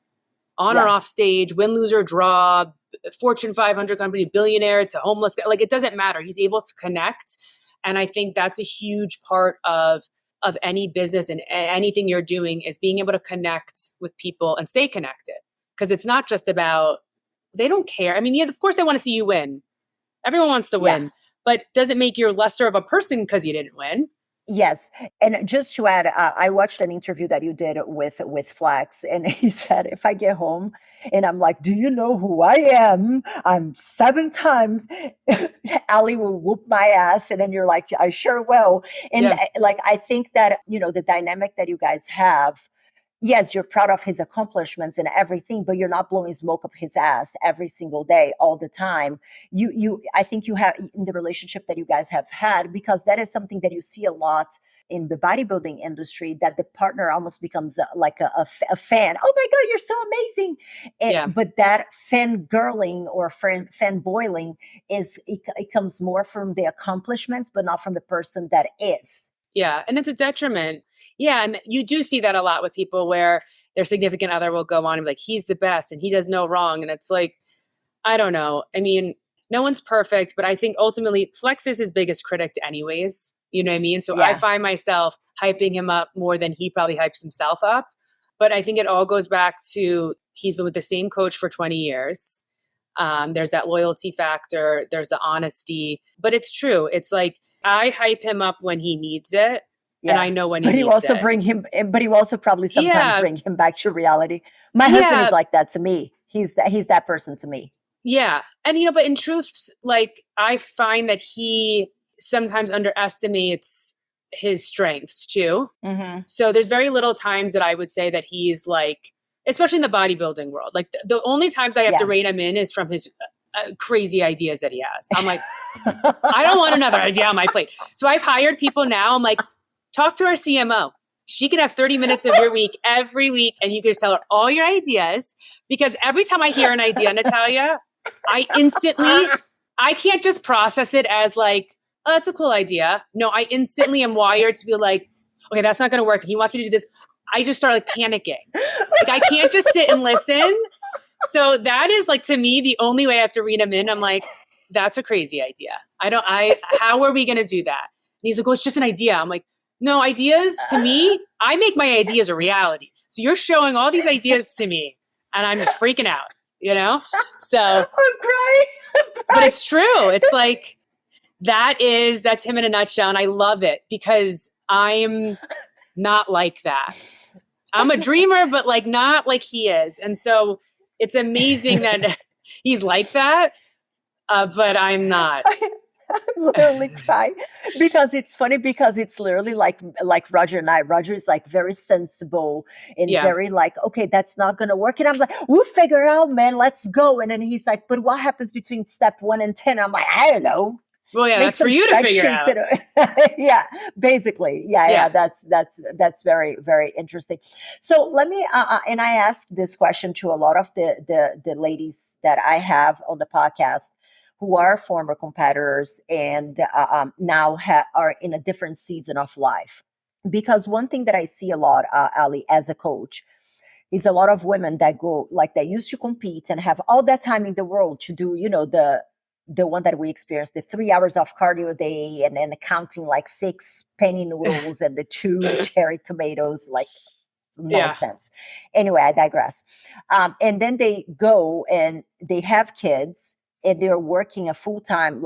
on or Yeah. off stage, win, lose, or draw, Fortune 500 company, billionaire to homeless guy. Like, it doesn't matter. He's able to connect. And I think that's a huge part of any business and anything you're doing, is being able to connect with people and stay connected. Because it's not just about, they don't care. I mean, yeah, of course they want to see you win. Everyone wants to win, but does it make you lesser of a person because you didn't win? Yes. And just to add, I watched an interview that you did with Flex, and he said, if I get home and I'm like, do you know who I am? I'm 7 times, Ali will whoop my ass. And then you're like, I sure will. And like, I think that, the dynamic that you guys have, yes, you're proud of his accomplishments and everything, but you're not blowing smoke up his ass every single day, all the time. I think you have, in the relationship that you guys have had, because that is something that you see a lot in the bodybuilding industry, that the partner almost becomes like a fan. Oh my God, you're so amazing. But that fangirling or fanboiling it comes more from the accomplishments, but not from the person that is. Yeah. And it's a detriment. Yeah. And you do see that a lot with people where their significant other will go on and be like, he's the best and he does no wrong. And it's like, I don't know. I mean, no one's perfect, but I think ultimately Flex is his biggest critic anyways. You know what I mean? So I find myself hyping him up more than he probably hypes himself up. But I think it all goes back to, he's been with the same coach for 20 years. There's that loyalty factor. There's the honesty. But it's true. It's like, I hype him up when he needs it. Yeah. And I know when he needs it. But he also probably sometimes bring him back to reality. My husband is like that to me. He's that person to me. Yeah. And, but in truth, like, I find that he sometimes underestimates his strengths too. Mm-hmm. So there's very little times that I would say that he's like, especially in the bodybuilding world, like the only times I have to rein him in is from his crazy ideas that he has. I'm like, I don't want another idea on my plate. So I've hired people now. I'm like, talk to our CMO. She can have 30 minutes of your week every week, and you can just tell her all your ideas. Because every time I hear an idea, Nathalia, I can't just process it as like, oh, that's a cool idea. No, I instantly am wired to be like, okay, that's not going to work. He wants me to do this. I just start like panicking. Like, I can't just sit and listen. So that is like, to me, the only way I have to read him in. I'm like, that's a crazy idea. How are we going to do that? And he's like, well, it's just an idea. I'm like, no, ideas to me, I make my ideas a reality. So you're showing all these ideas to me and I'm just freaking out, So I'm crying. But it's true. It's like, that's him in a nutshell. And I love it because I'm not like that. I'm a dreamer, but like not like he is. And so it's amazing that he's like that, but I'm not. I'm literally crying because it's funny, because it's literally like Roger and I. Roger is like very sensible and very like, okay, that's not going to work. And I'm like, we'll figure it out, man. Let's go. And then he's like, but what happens between step 1 and 10? I'm like, I don't know. Well, yeah, that's for you to figure out. Yeah, basically. Yeah. That's very, very interesting. So let me, and I ask this question to a lot of the ladies that I have on the podcast who are former competitors and now are in a different season of life. Because one thing that I see a lot, Ali, as a coach, is a lot of women that go, like, they used to compete and have all that time in the world to do, the one that we experienced, the 3 hours of cardio a day, and then counting like 6 penny noodles and the 2 cherry tomatoes, like nonsense. Anyway, I digress. And then they go and they have kids and they're working a full-time,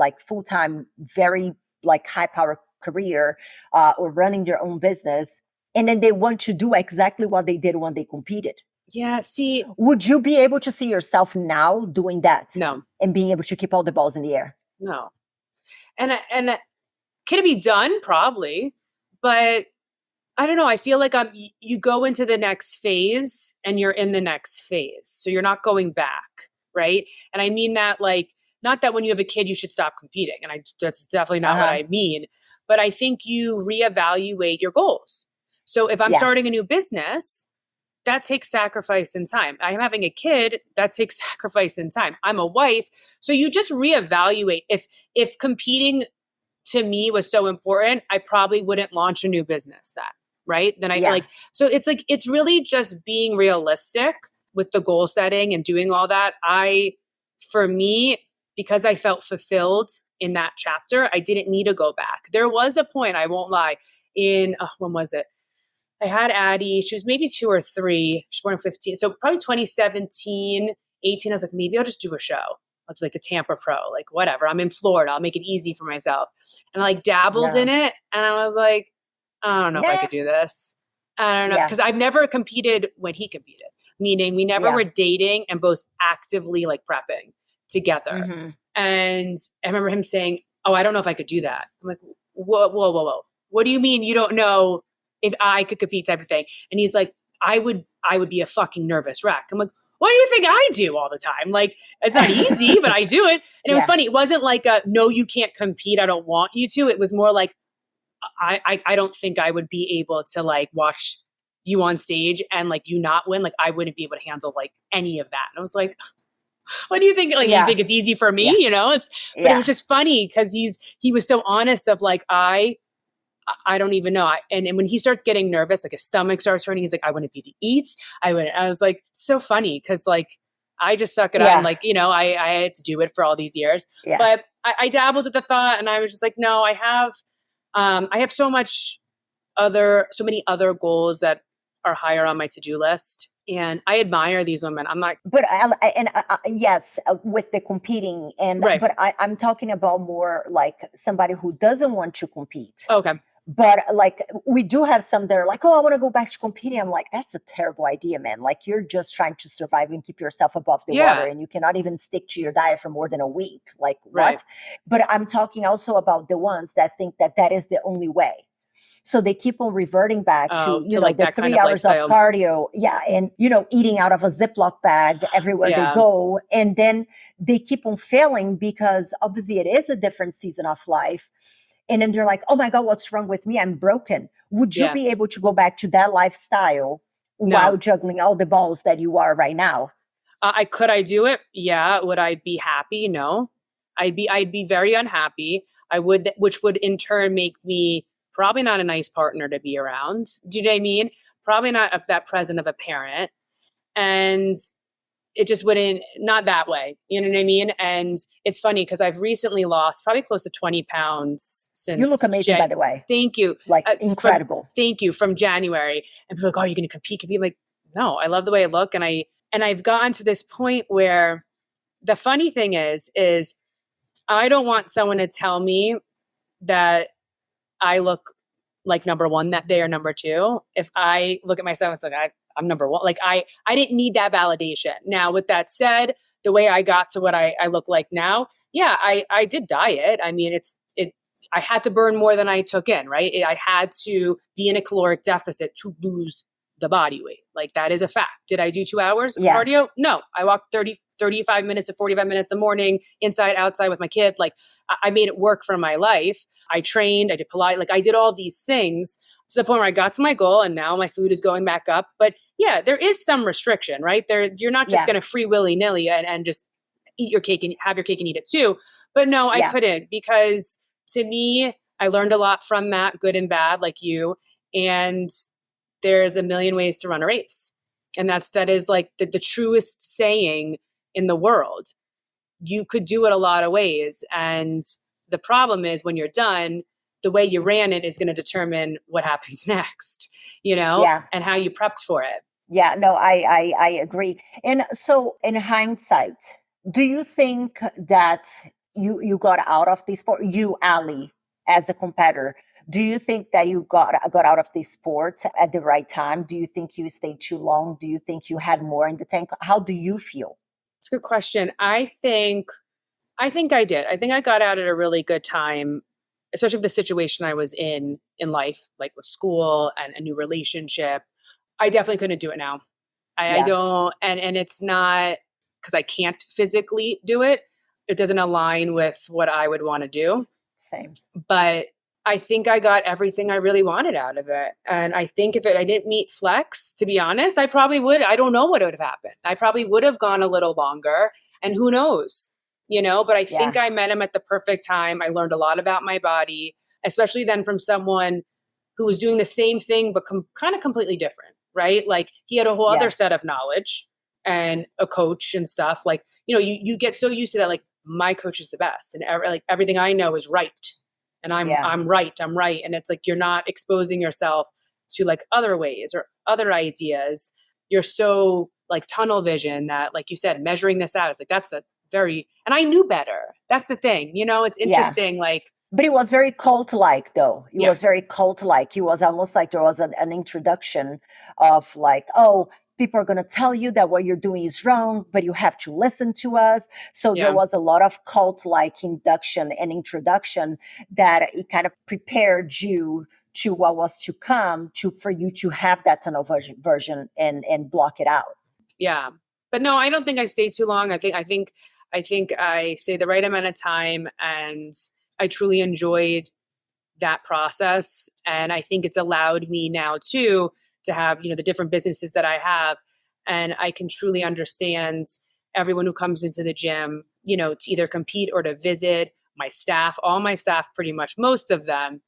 very like high power career, or running their own business. And then they want to do exactly what they did when they competed. Yeah. See, would you be able to see yourself now doing that? No. And being able to keep all the balls in the air? No. And can it be done? Probably. But I don't know. I feel like you go into the next phase and you're in the next phase. So you're not going back. Right. And I mean that, like, not that when you have a kid, you should stop competing. And that's definitely not what I mean. But I think you reevaluate your goals. So if I'm starting a new business, that takes sacrifice and time. I'm having a kid, that takes sacrifice and time. I'm a wife. So you just reevaluate. If competing to me was so important, I probably wouldn't launch a new business right? Then so it's really just being realistic with the goal setting and doing all that. I for me, because I felt fulfilled in that chapter, I didn't need to go back. There was a point, I won't lie, when was it? I had Addie, she was maybe 2 or 3, she was born in 15. So probably 2017, 18, I was like, maybe I'll just do a show. I'll do like the Tampa Pro, like whatever. I'm in Florida. I'll make it easy for myself. And I like dabbled in it. And I was like, I don't know if I could do this. I don't know. Because I've never competed when he competed, meaning we never were dating and both actively like prepping together. Mm-hmm. And I remember him saying, oh, I don't know if I could do that. I'm like, whoa. What do you mean you don't know if I could compete type of thing? And he's like, I would be a fucking nervous wreck. I'm like, what do you think I do all the time? Like, it's not easy, but I do it. And it was funny. It wasn't like no, you can't compete. I don't want you to. It was more like, I don't think I would be able to like watch you on stage and like you not win. Like I wouldn't be able to handle like any of that. And I was like, what do you think? Like, you think it's easy for me? You know, but it was just funny because he was so honest of like, I don't even know. And when he starts getting nervous, like his stomach starts hurting, he's like, I wouldn't be able to eat. I was like, so funny. Cause like, I just suck it up. And like, you know, I had to do it for all these years, but I dabbled with the thought and I was just like, no, I have so many other goals that are higher on my to-do list. And I admire these women. I'm not, but yes, with the competing but I'm talking about more like somebody who doesn't want to compete. Okay. But like, we do have some that are like, oh, I want to go back to competing. I'm like, that's a terrible idea, man. Like you're just trying to survive and keep yourself above the water and you cannot even stick to your diet for more than a week. Like what? But I'm talking also about the ones that think that that is the only way. So they keep on reverting back to like the 3 hours of cardio. Yeah. And, eating out of a Ziploc bag everywhere they go. And then they keep on failing because obviously it is a different season of life. And then they're like, oh my God, what's wrong with me? I'm broken. Would you be able to go back to that lifestyle while juggling all the balls that you are right now? Could I do it? Yeah. Would I be happy? No. I'd be very unhappy. Which would in turn make me probably not a nice partner to be around. Do you know what I mean? Probably not that present of a parent. And it just not that way. You know what I mean? And it's funny because I've recently lost probably close to 20 pounds since. You look amazing, by the way. Thank you. Like incredible. Thank you. From January. And people are like, oh, are you going to compete? I'm like, no, I love the way I look. And I've gotten to this point where the funny thing is I don't want someone to tell me that I look like number one that day or number two. If I look at myself, it's like, I'm number one. Like I didn't need that validation. Now, with that said, the way I got to what I look like now, I did diet. I mean, I had to burn more than I took in, right? I had to be in a caloric deficit to lose the body weight. Like that is a fact. Did I do 2 hours of cardio? No, I walked 35 minutes to 45 minutes a morning, inside, outside with my kid. Like I made it work for my life. I trained, I did Pilates, like I did all these things to the point where I got to my goal and now my food is going back up. But yeah, there is some restriction, right? You're not just going to free willy-nilly and just eat your cake and have your cake and eat it too. But no, I couldn't, because to me, I learned a lot from that, good and bad, like you. And there's a million ways to run a race. And that is like the truest saying in the world. You could do it a lot of ways. And the problem is when you're done, the way you ran it is going to determine what happens next, and how you prepped for it. Yeah, no, I agree. And so in hindsight, do you think that you got out of the sport, you, Ali, as a competitor, do you think that you got out of the sport at the right time? Do you think you stayed too long? Do you think you had more in the tank? How do you feel? It's a good question. I think I did. I think I got out at a really good time, especially with the situation I was in life, like with school and a new relationship. I definitely couldn't do it now. I don't, and it's not because I can't physically do it. It doesn't align with what I would want to do. Same. But I think I got everything I really wanted out of it. And I think if I didn't meet Flex, to be honest, I probably would. I don't know what would have happened. I probably would have gone a little longer, and who knows, but I think I met him at the perfect time. I learned a lot about my body, especially then from someone who was doing the same thing, but kind of completely different, right? Like he had a whole other set of knowledge and a coach and stuff, like, you get so used to that, like, my coach is the best and like everything I know is right. And I'm right. And it's like, you're not exposing yourself to like other ways or other ideas. You're so like tunnel vision that, like you said, measuring this out is like, and I knew better. That's the thing, it's interesting. Like, but it was very cult-like, though. It was very cult-like. It was almost like there was an introduction of like, oh, people are going to tell you that what you're doing is wrong, but you have to listen to us. So there was a lot of cult-like induction and introduction that it kind of prepared you to what was to come, for you to have that tunnel version and block it out. Yeah. But no, I don't think I stayed too long. I think I stayed the right amount of time, and I truly enjoyed that process. And I think it's allowed me now too to have, the different businesses that I have. And I can truly understand everyone who comes into the gym, to either compete or to visit. My staff, all my staff, pretty much most of them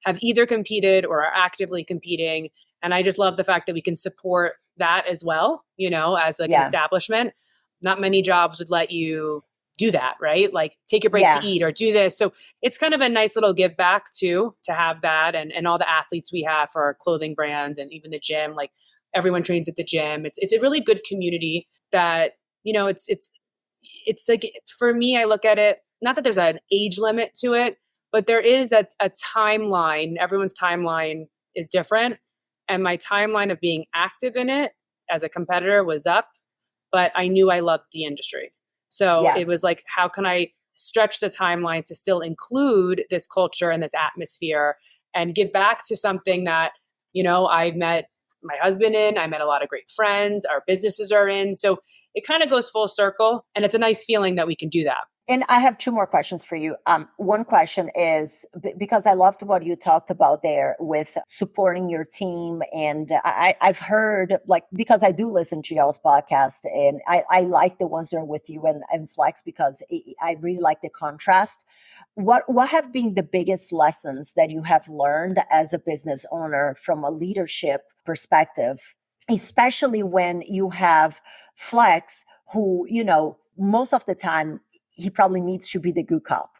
have either competed or are actively competing. And I just love the fact that we can support that as well, as like an establishment. Not many jobs would let you do that, right? Like take a break to eat or do this. So it's kind of a nice little give back too, to have that, and all the athletes we have for our clothing brand and even the gym, like everyone trains at the gym. It's a really good community that, it's like, for me, I look at it, not that there's an age limit to it, but there is a timeline. Everyone's timeline is different. And my timeline of being active in it as a competitor was up, but I knew I loved the industry. So it was like, how can I stretch the timeline to still include this culture and this atmosphere and give back to something that, I met my husband in, I met a lot of great friends, our businesses are in. So it kind of goes full circle, and it's a nice feeling that we can do that. And I have two more questions for you. One question is, because I loved what you talked about there with supporting your team. And I've heard, like, because I do listen to y'all's podcast, and I like the ones that are with you and Flex, because I really like the contrast. What have been the biggest lessons that you have learned as a business owner from a leadership perspective, especially when you have Flex, who, most of the time, he probably needs to be the good cop.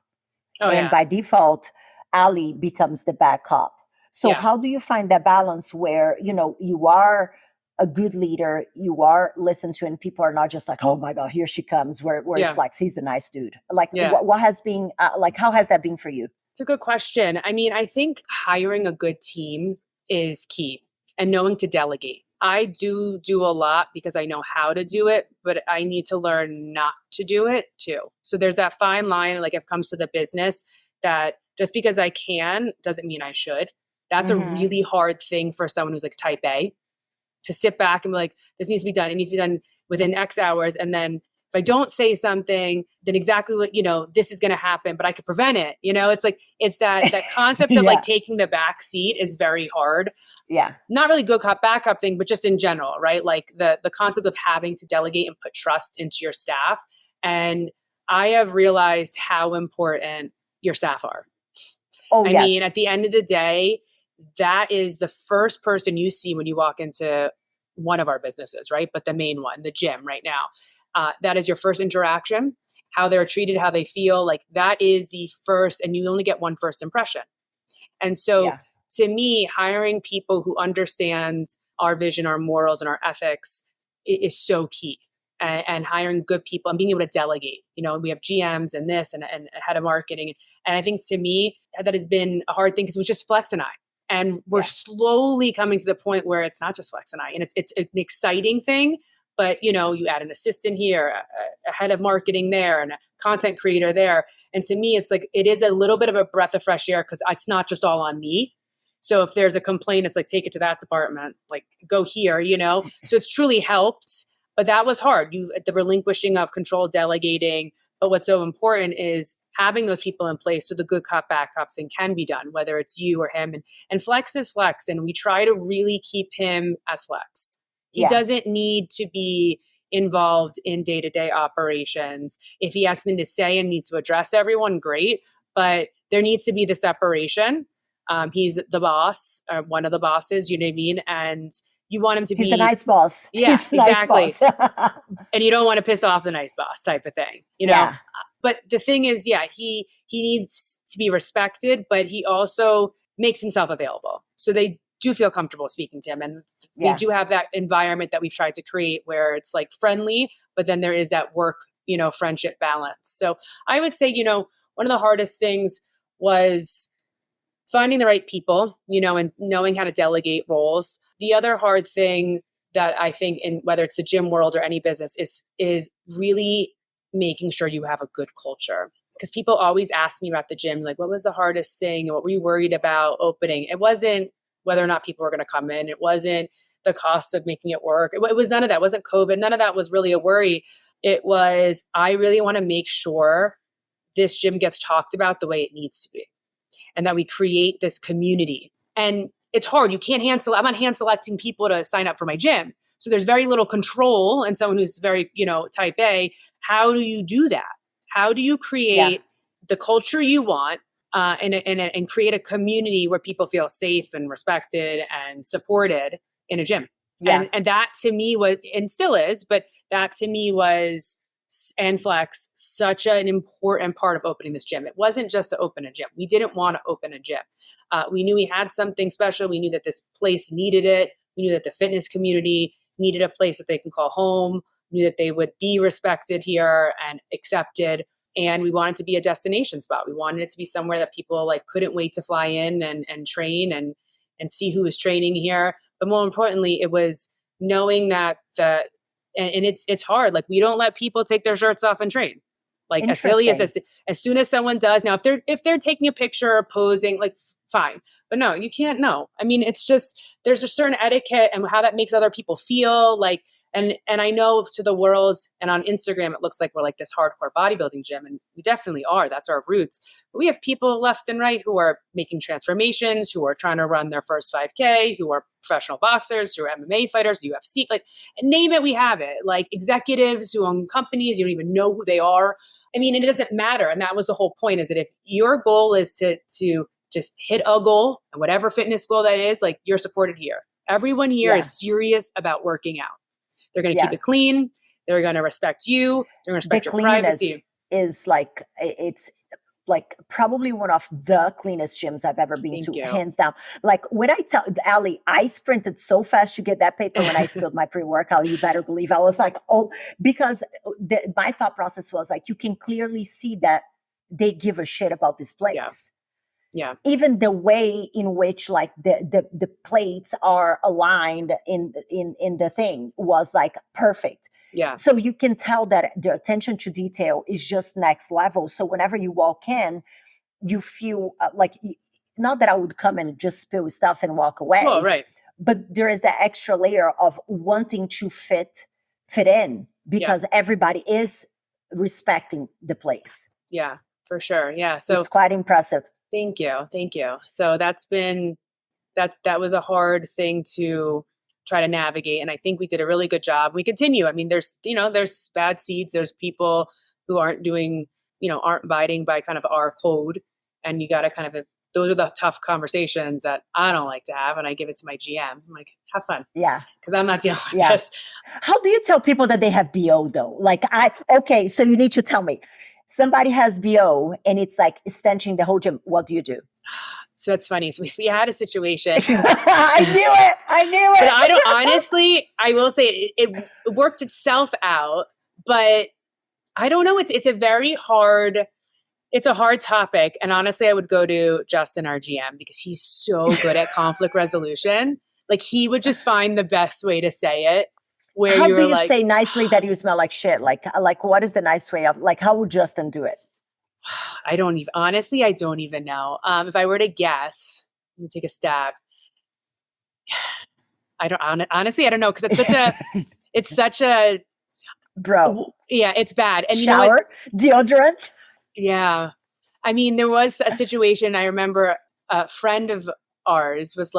By default, Ali becomes the bad cop. So how do you find that balance where, you are a good leader, you are listened to, and people are not just like, oh my God, here she comes. Where's Flex? He's the nice dude. Like, what has been, how has that been for you? It's a good question. I mean, I think hiring a good team is key, and knowing to delegate. I do a lot because I know how to do it, but I need to learn not to do it too. So there's that fine line, like if it comes to the business, that just because I can doesn't mean I should. That's a really hard thing for someone who's like type A, to sit back and be like, this needs to be done. It needs to be done within X hours. And then if I don't say something, then exactly what, this is going to happen, but I could prevent it. It's like, it's that concept of like taking the back seat is very hard. Yeah. Not really good cop, bad cop thing, but just in general, right? Like the concept of having to delegate and put trust into your staff. And I have realized how important your staff are. I mean, at the end of the day, that is the first person you see when you walk into one of our businesses, right? But the main one, the gym right now. That is your first interaction, how they're treated, how they feel. Like that is the first, and you only get one first impression. And so to me, hiring people who understand our vision, our morals, and our ethics is so key. And hiring good people and being able to delegate. We have GMs and this and a head of marketing. And I think to me, that has been a hard thing because it was just Flex and I. And we're slowly coming to the point where it's not just Flex and I. And it's an exciting thing. But, you add an assistant here, a head of marketing there, and a content creator there. And to me, it's like, it is a little bit of a breath of fresh air because it's not just all on me. So if there's a complaint, it's like, take it to that department, like go here, So it's truly helped. But that was hard. The relinquishing of control, delegating. But what's so important is having those people in place so the good cop, bad cop thing can be done, whether it's you or him. And Flex is Flex. And we try to really keep him as Flex. He doesn't need to be involved in day-to-day operations. If he has something to say and needs to address everyone, great. But there needs to be the separation. He's the boss, or one of the bosses, you know what I mean? And you want him to be. He's the nice boss. Yeah, He's the exactly. Nice boss. And you don't want to piss off the nice boss type of thing, you know? Yeah. But the thing is, he needs to be respected, but he also makes himself available. So they do feel comfortable speaking to him. And they do have that environment that we've tried to create where it's like friendly, but then there is that work, friendship balance. So I would say, one of the hardest things was finding the right people, and knowing how to delegate roles. The other hard thing that I think in whether it's the gym world or any business is really making sure you have a good culture. Because people always ask me about the gym, like, what was the hardest thing? What were you worried about opening? It wasn't whether or not people were going to come in. It wasn't the cost of making it work. It was none of that. It wasn't COVID. None of that was really a worry. It was, I really want to make sure this gym gets talked about the way it needs to be and that we create this community. And it's hard. You can't I'm not hand selecting people to sign up for my gym. So there's very little control. And someone who's very, type A, how do you do that? How do you create the culture you want and create a community where people feel safe and respected and supported in a gym? Yeah. And that to me was, and still is, but that to me was, and Flex, such an important part of opening this gym. It wasn't just to open a gym. We didn't want to open a gym. We knew we had something special. We knew that this place needed it. We knew that the fitness community needed a place that they can call home, knew that they would be respected here and accepted. And we wanted to be a destination spot. We wanted it to be somewhere that people couldn't wait to fly in and train and see who was training here. But more importantly, it was knowing that and it's hard. We don't let people take their shirts off and train. As silly as soon as someone does. Now, if they're taking a picture or posing, fine. But no, you can't. No, I mean, it's just there's a certain etiquette and how that makes other people feel. And I know to the world and on Instagram, it looks like we're this hardcore bodybuilding gym, and we definitely are. That's our roots. But we have people left and right who are making transformations, who are trying to run their first 5K, who are professional boxers, who are MMA fighters, UFC, name it, we have it. Executives who own companies, you don't even know who they are. I mean, it doesn't matter. And that was the whole point, is that if your goal is to just hit a goal, and whatever fitness goal that is, you're supported here. Everyone here is serious about working out. They're going to keep it clean. They're going to respect you. They're going to respect your privacy. Is it's probably one of the cleanest gyms I've ever been to, hands down. When I tell Ali, I sprinted so fast to get that paper when I spilled my pre-workout. You better believe I was because my thought process was you can clearly see that they give a shit about this place. Yeah. Even the way in which the plates are aligned in the thing was perfect. Yeah. So you can tell that the attention to detail is just next level. So whenever you walk in, you feel not that I would come and just spill stuff and walk away. Well, right. But there is that extra layer of wanting to fit in because everybody is respecting the place. Yeah, for sure. Yeah. So it's quite impressive. Thank you. So that was a hard thing to try to navigate. And I think we did a really good job. We continue. I mean, there's bad seeds. There's people who aren't abiding by kind of our code. And you got to those are the tough conversations that I don't like to have. And I give it to my GM. I'm like, have fun. Yeah. Because I'm not dealing with this. How do you tell people that they have BO though? Okay, so you need to tell me. Somebody has BO and it's stenching the whole gym. What do you do? So that's funny. So we had a situation. I knew it. But I don't, honestly, I will say it worked itself out, but I don't know. It's a hard topic. And honestly, I would go to Justin, our GM, because he's so good at conflict resolution. He would just find the best way to say it. How do you say nicely that you smell like shit? What is the nice way of how would Justin do it? I don't even know. If I were to guess, let me take a stab. I don't know. Cause it's such a bro. Yeah, it's bad. And shower, deodorant. Yeah. I mean, there was a situation. I remember a friend of ours was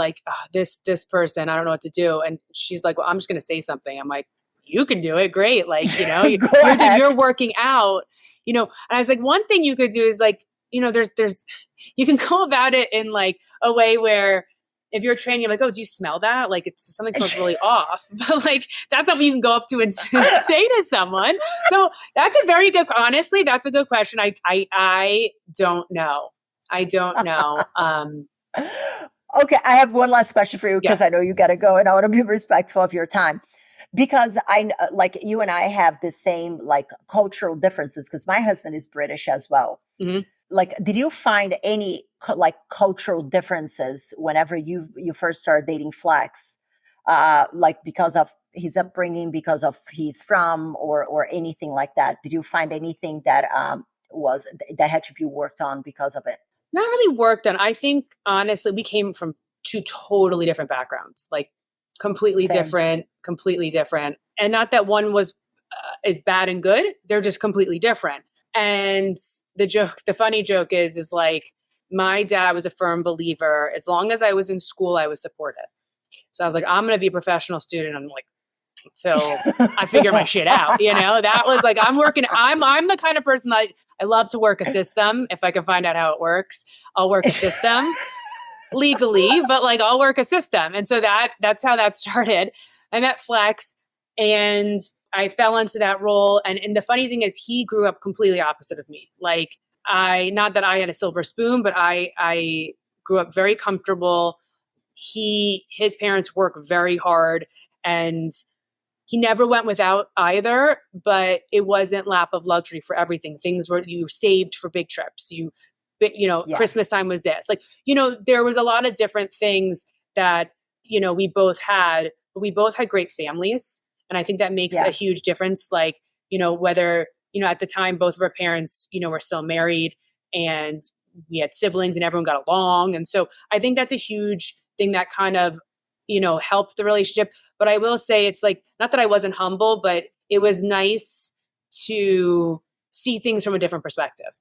this person, I don't know what to do. And she's like, well, I'm just going to say something. I'm like, you can do it. Great. You're working out, and I was like, one thing you could do is there's, you can go about it in a way where if you're training, you're like, oh, do you smell that? Like something smells really off. But like, that's something you can go up to and say to someone. So that's a very good, honestly, that's a good question. I don't know. I don't know. Okay. I have one last question for you because I know you got to go and I want to be respectful of your time. Because like you and I have the same like cultural differences because my husband is British as well. Mm-hmm. Like, did you find any like cultural differences whenever you first started dating Flex? Like because of his upbringing, because of he's from, or anything like that? Did you find anything that that had to be worked on because of it? Not really worked on. I think honestly, we came from two totally different backgrounds, like completely different. And not that one was is bad and good. They're just completely different. And the funny joke is like, my dad was a firm believer. As long as I was in school, I was supported. So I was like, I'm going to be a professional student. I'm like, so I figured my shit out, that was like, I'm the kind of person that I love to work a system. If I can find out how it works, I'll work a system legally, but like, I'll work a system. And so that's how that started. I met Flex and I fell into that role. And the funny thing is he grew up completely opposite of me. Like not that I had a silver spoon, but I grew up very comfortable. His parents work very hard and he never went without either, but it wasn't lap of luxury for everything. Things were, you saved for big trips. Christmas time was this, like, there was a lot of different things that, we both had, but we both had great families. And I think that makes a huge difference. Like, whether, at the time, both of our parents, were still married and we had siblings and everyone got along. And so I think that's a huge thing that kind of, helped the relationship. But I will say it's like, not that I wasn't humble, but it was nice to see things from a different perspective.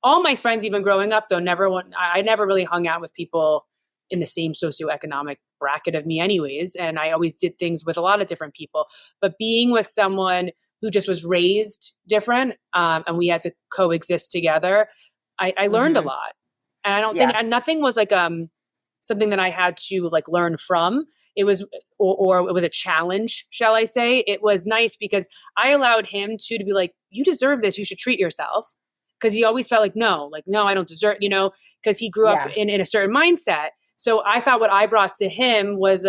All my friends, even growing up though, I never really hung out with people in the same socioeconomic bracket of me anyways. And I always did things with a lot of different people, but being with someone who just was raised different, and we had to coexist together, I learned a lot. And I don't think, and nothing was like, something that I had to like learn from. It was, or it was a challenge, shall I say. It was nice because I allowed him to be like, you deserve this. You should treat yourself. Cause he always felt like, no, I don't deserve, cause he grew up in a certain mindset. So I thought what I brought to him was,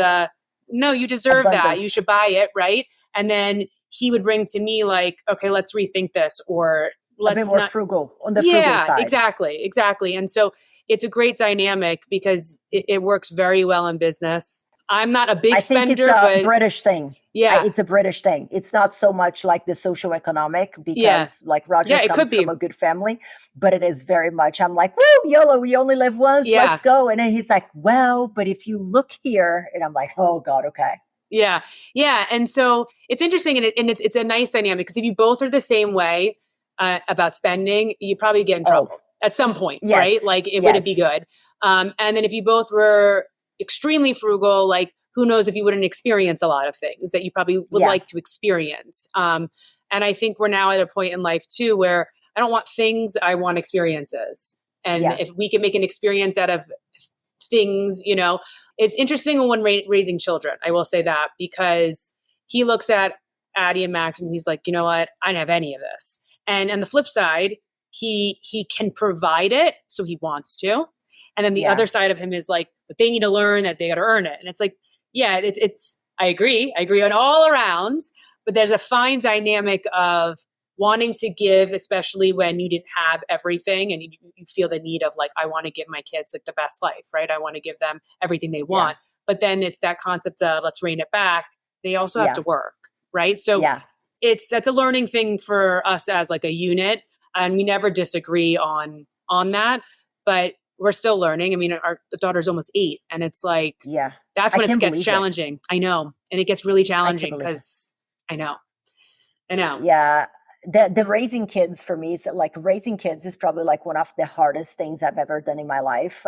no, you deserve that. You should buy it. Right. And then he would bring to me like, okay, let's rethink this, or let's a bit more frugal on the frugal side. Exactly. And so it's a great dynamic because it works very well in business. I'm not a big spender. I think it's a British thing. Yeah. It's a British thing. It's not so much like the socioeconomic because like Roger comes from a good family, but it is very much, I'm like, woo, YOLO, we only live once, let's go. And then he's like, well, but if you look here, and I'm like, oh God, okay. Yeah. And so it's interesting and it's a nice dynamic because if you both are the same way about spending, you probably get in trouble at some point, right? Like it wouldn't be good. And then if you both were extremely frugal, like who knows if you wouldn't experience a lot of things that you probably would like to experience. And I think we're now at a point in life too, where I don't want things, I want experiences. And if we can make an experience out of things, it's interesting when raising children. I will say that because he looks at Addie and Max and he's like, you know what? I don't have any of this. And on the flip side, he can provide it. So he wants to. And then the other side of him is like, but they need to learn that they got to earn it. And it's like, I agree on all around, but there's a fine dynamic of wanting to give, especially when you didn't have everything and you feel the need of like, I want to give my kids like the best life, right? I want to give them everything they want. But then it's that concept of let's rein it back. They also have to work, right? So that's a learning thing for us as like a unit. And we never disagree on that, but we're still learning. I mean, our daughter's almost 8 and it's like, that's when it gets challenging. I know. And it gets really challenging because I know. Yeah. The raising kids for me is like raising kids is probably like one of the hardest things I've ever done in my life.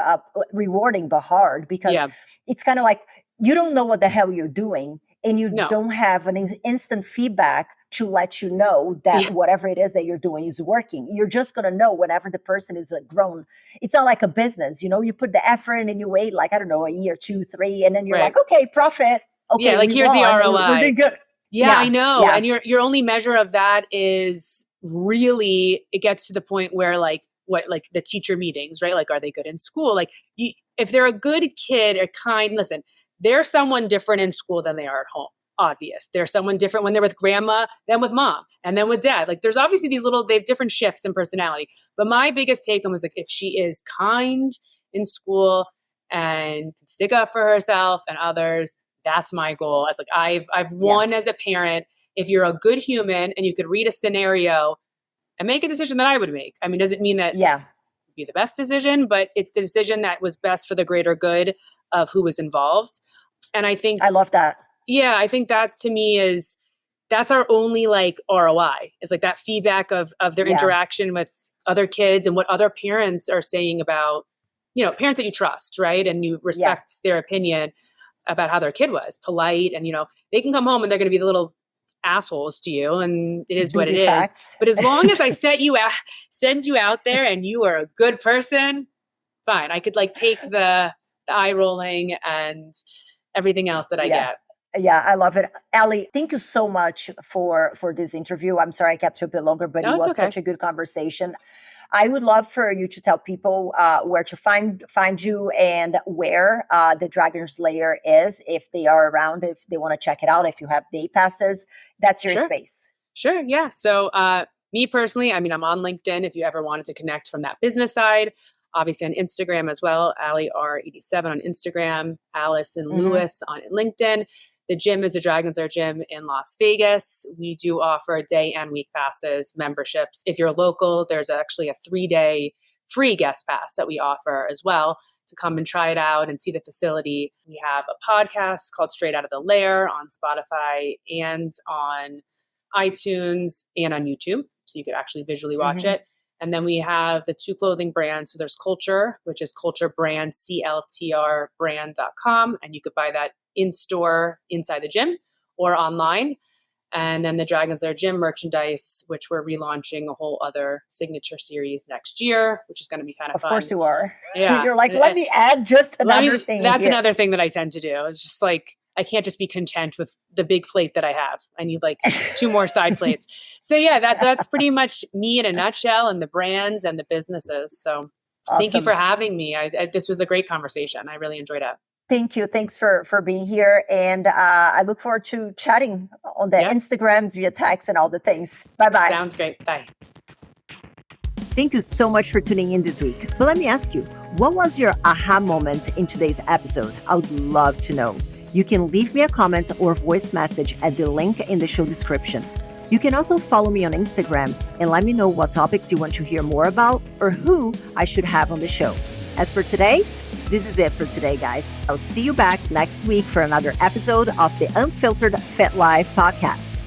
Rewarding, but hard because it's kind of like, you don't know what the hell you're doing and you don't have an instant feedback to let you know that whatever it is that you're doing is working. You're just going to know whenever the person is grown. It's not like a business, you put the effort in and you wait like, I don't know, a year, 2, 3, and then you're like, okay, profit. Okay, like here's the ROI. We're doing good. Yeah, I know. Yeah. And your only measure of that is really, it gets to the point where like the teacher meetings, right? Like, are they good in school? Like if they're a good kid or kind, listen, they're someone different in school than they are at home. Obvious. They're someone different when they're with grandma than with mom and then with dad. Like there's obviously they have different shifts in personality. But my biggest take home was like, if she is kind in school and can stick up for herself and others, that's my goal. As like I've won as a parent. If you're a good human and you could read a scenario and make a decision that I would make. I mean, does it mean that it would be the best decision, but it's the decision that was best for the greater good of who was involved. And I think I love that. Yeah, I think that to me that's our only like ROI. It's like that feedback of their interaction with other kids and what other parents are saying about, parents that you trust, right? And you respect their opinion about how their kid was polite. And, they can come home and they're going to be the little assholes to you. And it is what it is. But as long as I send you out there and you are a good person, fine. I could like take the eye rolling and everything else that I get. Yeah, I love it. Ali, thank you so much for this interview. I'm sorry I kept you a bit longer, but it was such a good conversation. I would love for you to tell people where to find you and where the Dragons Lair is, if they are around, if they want to check it out, if you have day passes. That's your space. Sure, yeah. So me personally, I mean, I'm on LinkedIn if you ever wanted to connect from that business side. Obviously on Instagram as well, Ali R87 on Instagram, Alison Lewis on LinkedIn. The gym is the Dragons Lair Gym in Las Vegas. We do offer day and week passes, memberships. If you're local, there's actually a 3-day free guest pass that we offer as well to come and try it out and see the facility. We have a podcast called Straight Outta The Lair on Spotify and on iTunes and on YouTube. So you could actually visually watch it. And then we have the 2 clothing brands. So there's Culture, which is Culture Brand, CLTR Brand.com. And you could buy that in-store inside the gym or online. And then the Dragons Lair Gym merchandise, which we're relaunching a whole other signature series next year, which is going to be kind of fun. Of course you are. Yeah. You're like, let me add just another thing. That's another thing that I tend to do. It's just like, I can't just be content with the big plate that I have. I need like 2 more side plates. So yeah, that's pretty much me in a nutshell, and the brands and the businesses. So thank you for having me. This was a great conversation. I really enjoyed it. Thank you. Thanks for being here. And I look forward to chatting on the Instagrams, via text, and all the things. Bye-bye. Sounds great. Bye. Thank you so much for tuning in this week. But let me ask you, what was your aha moment in today's episode? I would love to know. You can leave me a comment or voice message at the link in the show description. You can also follow me on Instagram and let me know what topics you want to hear more about or who I should have on the show. As for today, this is it for today, guys. I'll see you back next week for another episode of the Unfiltered Fit Life podcast.